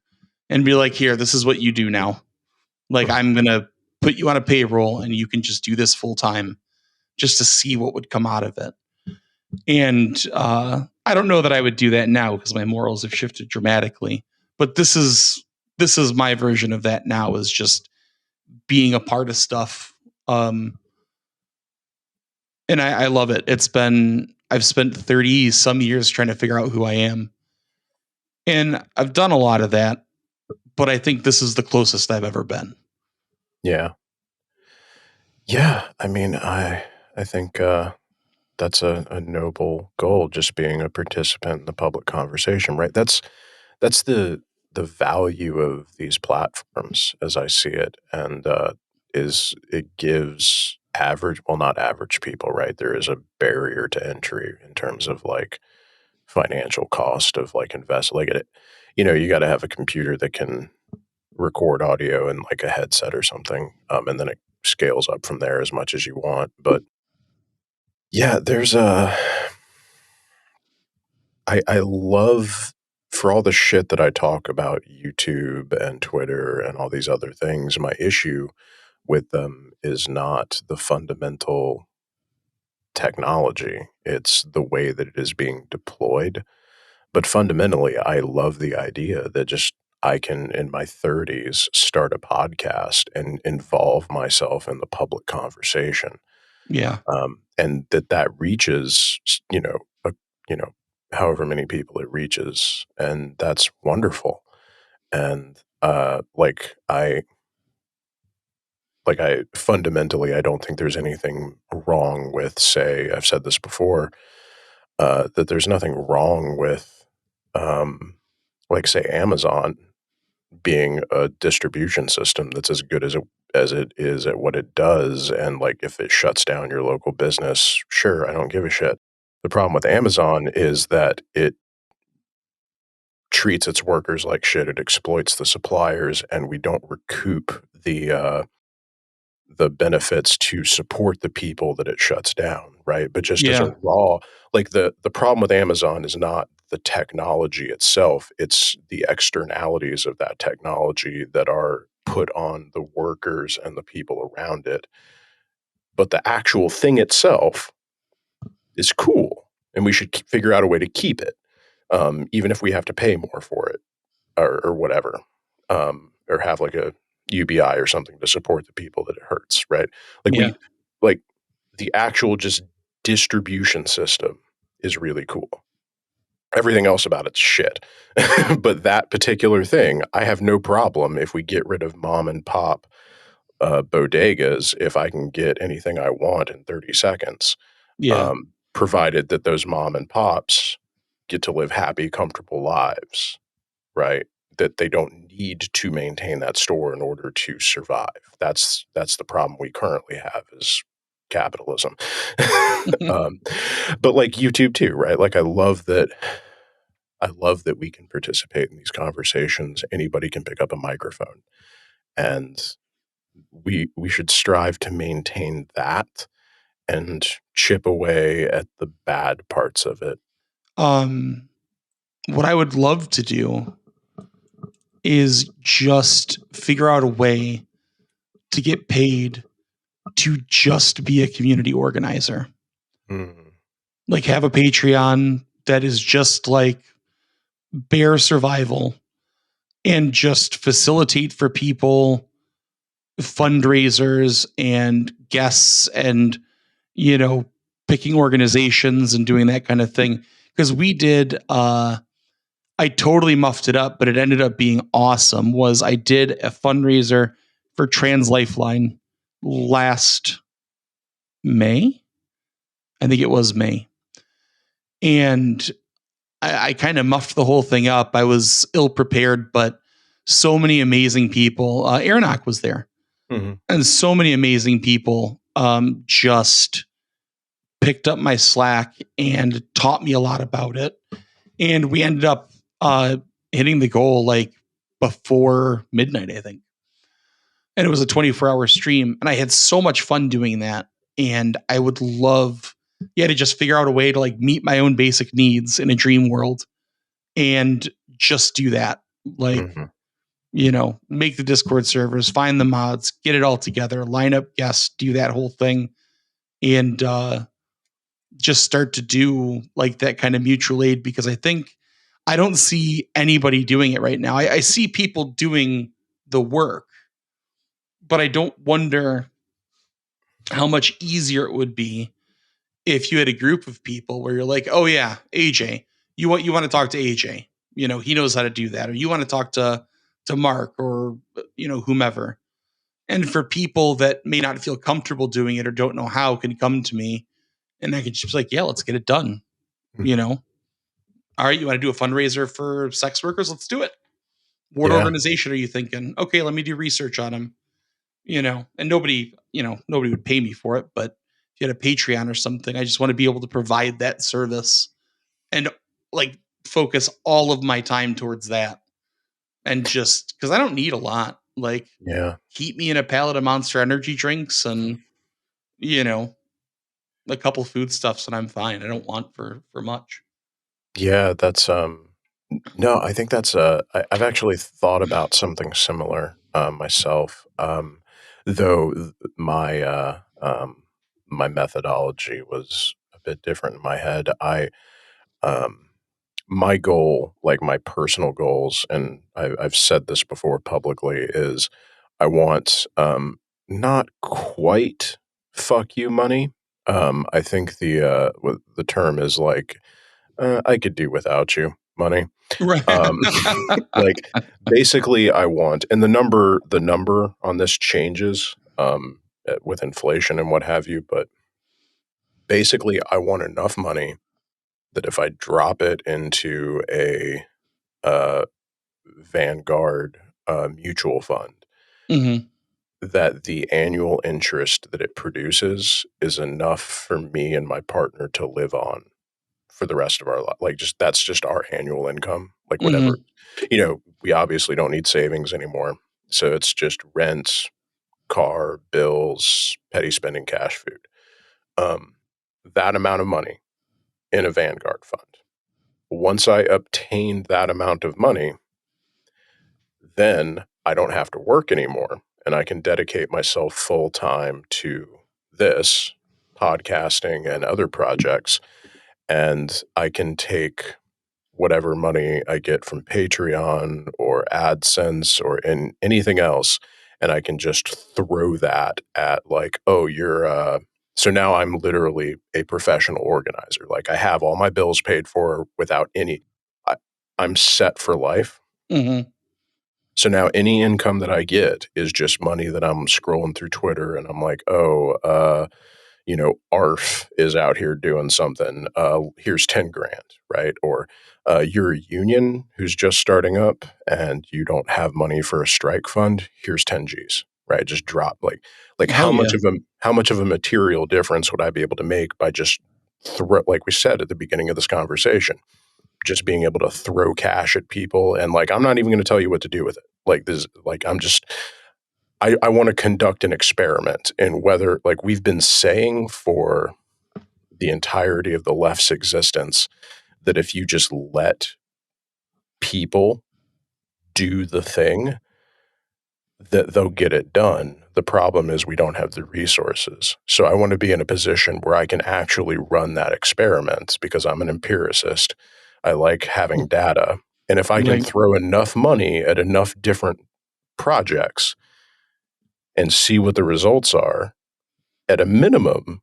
and be like, here, this is what you do now. Like, I'm going to put you on a payroll and you can just do this full time, just to see what would come out of it. And I don't know that I would do that now because my morals have shifted dramatically. But this is my version of that now, is just being a part of stuff. And I love it. I've spent 30 some years trying to figure out who I am. And I've done a lot of that, but I think this is the closest I've ever been. Yeah. Yeah. I mean, I think that's a noble goal, just being a participant in the public conversation, right? That's the value of these platforms, as I see it, and is it gives average, well, not average people, right? There is a barrier to entry in terms of like financial cost of like invest, like it, you got to have a computer that can record audio and like a headset or something, and then it scales up from there as much as you want. But yeah, there's a I love, for all the shit that I talk about YouTube and Twitter and all these other things, my issue with them is not the fundamental technology. It's the way that it is being deployed. But fundamentally, I love the idea that just I can, in my 30s, start a podcast and involve myself in the public conversation, Yeah. and that reaches, a, you know, however many people it reaches, and that's wonderful. And I fundamentally, I don't think there's anything wrong with, say, I've said this before, that there's nothing wrong with, like, say, Amazon being a distribution system that's as good as it is at what it does. And like, if it shuts down your local business, sure, I don't give a shit. The problem with Amazon is that it treats its workers like shit. It exploits the suppliers, and we don't recoup the benefits to support the people that it shuts down, right? But just as a Yeah. raw, like, the problem with Amazon is not the technology itself, it's the externalities of that technology that are put on the workers and the people around it. But the actual thing itself is cool, and we should figure out a way to keep it, even if we have to pay more for it, or whatever, or have like a UBI or something to support the people that it hurts, right? Like, Yeah. like the actual just distribution system is really cool. Everything else about it's shit. But that particular thing, I have no problem if we get rid of mom and pop bodegas, if I can get anything I want in 30 seconds, Yeah. provided that those mom and pops get to live happy, comfortable lives, right? That they don't need to maintain that store in order to survive. That's the problem we currently have, is capitalism. um, but like YouTube too, right? Like, I love that we can participate in these conversations. Anybody can pick up a microphone, and we should strive to maintain that and chip away at the bad parts of it. um, what I would love to do is just figure out a way to get paid to just be a community organizer. Mm. Like, have a Patreon that is just like bare survival, and just facilitate for people fundraisers and guests, and you know picking organizations and doing that kind of thing. Because we did I totally muffed it up, but it ended up being awesome. Was I did a fundraiser for Trans Lifeline last May. I think it was May. And I kind of muffed the whole thing up. I was ill prepared, but so many amazing people. Aronach was there, Mm-hmm. and so many amazing people just picked up my slack and taught me a lot about it. And we ended up hitting the goal like before midnight, I think. And it was a 24-hour stream, and I had so much fun doing that. And I would love, yeah, to just figure out a way to like meet my own basic needs in a dream world and just do that. Like, Mm-hmm. make the Discord servers, find the mods, get it all together, line up guests, do that whole thing, and just start to do like that kind of mutual aid. Because I don't see anybody doing it right now. I see people doing the work, but I don't wonder how much easier it would be if you had a group of people where you're like, oh yeah, AJ, you want to talk to AJ, he knows how to do that, or you want to talk to Mark, or whomever, And for people that may not feel comfortable doing it or don't know how, can come to me and I could just be like, yeah, let's get it done. You know, all right, you want to do a fundraiser for sex workers? Let's do it. What Yeah. organization are you thinking? Okay, let me do research on them. And nobody would pay me for it, but if you had a Patreon or something, I just want to be able to provide that service and like focus all of my time towards that. And just because I don't need a lot, like Yeah. keep me in a pallet of Monster Energy drinks and you know a couple foodstuffs, and I'm fine. I don't want for much. Yeah, that's no, I think that's I've actually thought about something similar myself. Though my methodology was a bit different in my head. I um my goal, like my personal goals, and I've said this before publicly, is I want not quite fuck you money. I think the term is like I could do without you money. Right. Um, like basically, I want, and the number on this changes with inflation and what have you, but basically, I want enough money that if I drop it into a uh, Vanguard mutual fund, Hmm. that the annual interest that it produces is enough for me and my partner to live on for the rest of our life. Like, just that's just our annual income, like whatever. Hmm. We obviously don't need savings anymore. So it's just rent, car, bills, petty spending, cash, food. Um, that amount of money in a Vanguard fund. Once I obtain that amount of money, then I don't have to work anymore and I can dedicate myself full time to this podcasting and other projects. And I can take whatever money I get from Patreon or AdSense or in anything else, and I can just throw that at like, oh, you're so now I'm literally a professional organizer. Like I have all my bills paid for without any I, I'm set for life. Hmm. So now any income that I get is just money that I'm scrolling through Twitter and I'm like, oh, ARF is out here doing something. Here's 10 grand, right? Or you're a union who's just starting up and you don't have money for a strike fund. Here's 10 G's, right? Just drop like Hell yeah. how much of a material difference would I be able to make by just like we said at the beginning of this conversation, just being able to throw cash at people and like I'm not even going to tell you what to do with it. Like this, like I'm just I want to conduct an experiment in whether, like we've been saying for the entirety of the left's existence, that if you just let people do the thing, that they'll get it done. The problem is we don't have the resources. So I want to be in a position where I can actually run that experiment because I'm an empiricist. I like having data. And if I can Right. throw enough money at enough different projects and see what the results are, at a minimum,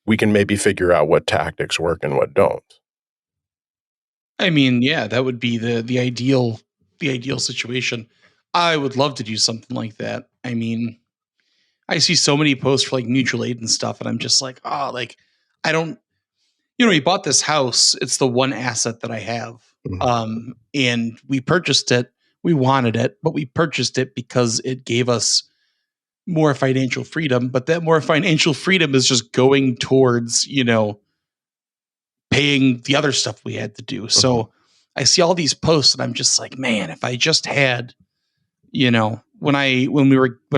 we can maybe figure out what tactics work and what don't. I mean, yeah, that would be the ideal situation. I would love to do something like that. I mean, I see so many posts for like mutual aid and stuff, and I'm just like, oh, like I don't. We bought this house. It's the one asset that I have, Mhm. and we purchased it. We wanted it, but we purchased it because it gave us more financial freedom. But that more financial freedom is just going towards paying the other stuff we had to do. Mhm. So I see all these posts and I'm just like, man, if I just had, when I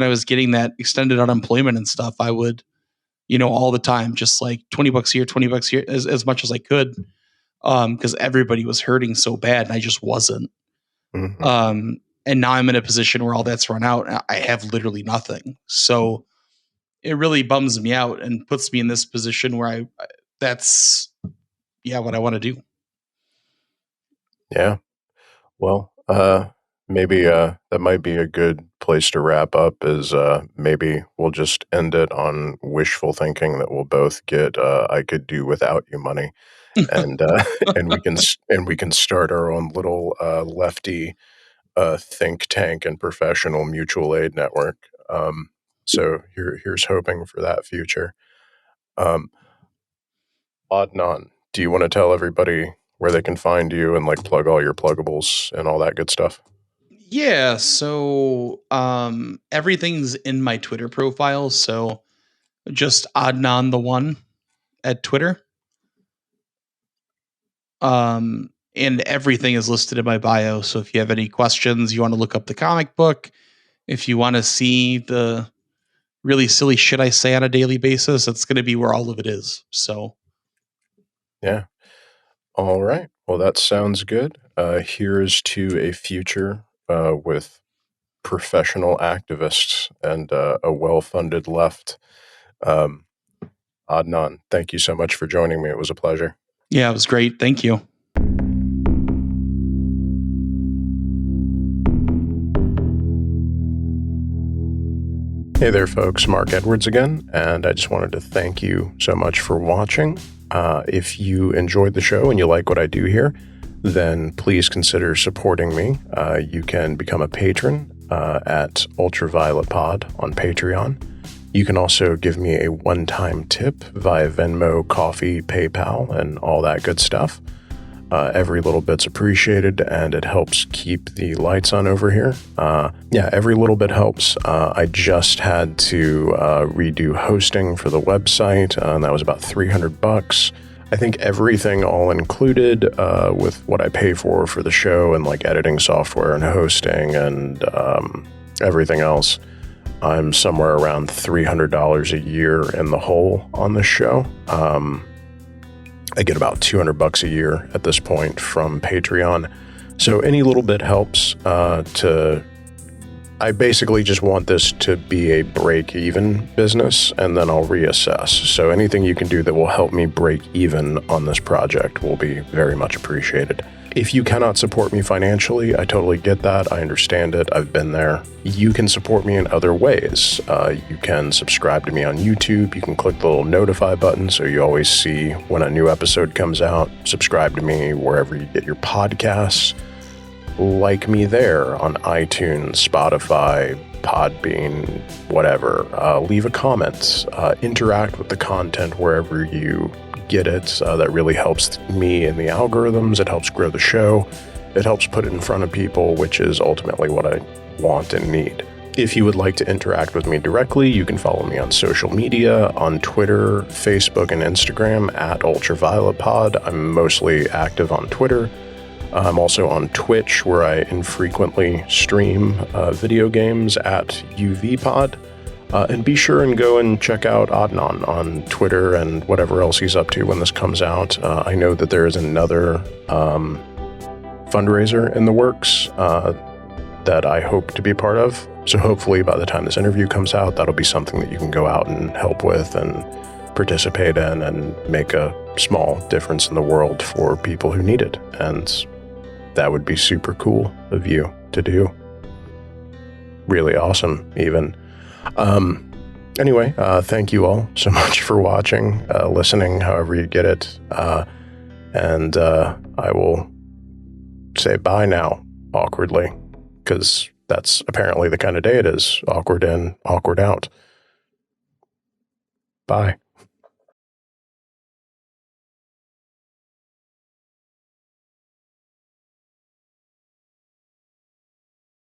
was getting that extended unemployment and stuff, I would, all the time, just like $20 here, $20 here, as much as I could. Because everybody was hurting so bad and I just wasn't. Mhm. And now I'm in a position where all that's run out. And I have literally nothing. So it really bums me out and puts me in this position where that's, yeah, what I want to do. Yeah. Well, maybe that might be a good place to wrap up. Is maybe we'll just end it on wishful thinking that we'll both get I could do without you money, and and we can start our own little lefty think tank and professional mutual aid network. So here's hoping for that future. Oddnon, do you want to tell everybody where they can find you and like plug all your pluggables and all that good stuff? Yeah, so everything's in my Twitter profile, so just Oddnon the one at Twitter. And everything is listed in my bio. So if you have any questions, you want to look up the comic book, if you want to see the really silly shit I say on a daily basis, it's going to be where all of it is. So, yeah. All right. Well, that sounds good. Here's to a future with professional activists and a well-funded left. Adnan, thank you so much for joining me. It was a pleasure. yeah, it was great. Thank you. Hey there, folks. Mark Edwards again, and I just wanted to thank you so much for watching. If you enjoyed the show and you like what I do here, then please consider supporting me. You can become a patron at Ultraviolet Pod on Patreon. You can also give me a one-time tip via Venmo, Coffee, PayPal, and all that good stuff. Every little bit's appreciated, and it helps keep the lights on over here. Every little bit helps. I just had to redo hosting for the website, and that was about $300. I think everything all included with what I pay for the show and like editing software and hosting and everything else, I'm somewhere around $300 a year in the hole on this show. I get about $200 a year at this point from Patreon. So any little bit helps I basically just want this to be a break-even business, and then I'll reassess. So anything you can do that will help me break even on this project will be very much appreciated. If you cannot support me financially, I totally get that. I understand it. I've been there. You can support me in other ways. You can subscribe to me on YouTube. You can click the little notify button so you always see when a new episode comes out. Subscribe to me wherever you get your podcasts. Like me there on iTunes, Spotify, Podbean, whatever. Leave a comment. Interact with the content wherever you get it. That really helps me in the algorithms. It helps grow the show. It helps put it in front of people, which is ultimately what I want and need. If you would like to interact with me directly, you can follow me on social media, on Twitter, Facebook, and Instagram at UltravioletPod. I'm mostly active on Twitter. I'm also on Twitch, where I infrequently stream video games at UVPod. And be sure and go and check out Oddnon on Twitter and whatever else he's up to when this comes out. I know that there is another fundraiser in the works that I hope to be part of. So hopefully by the time this interview comes out, that'll be something that you can go out and help with and participate in and make a small difference in the world for people who need it. And that would be super cool of you to do. Really awesome, even. Anyway, thank you all so much for watching, listening, however you get it. And I will say bye now, awkwardly, because that's apparently the kind of day it is. Awkward in, awkward out. Bye.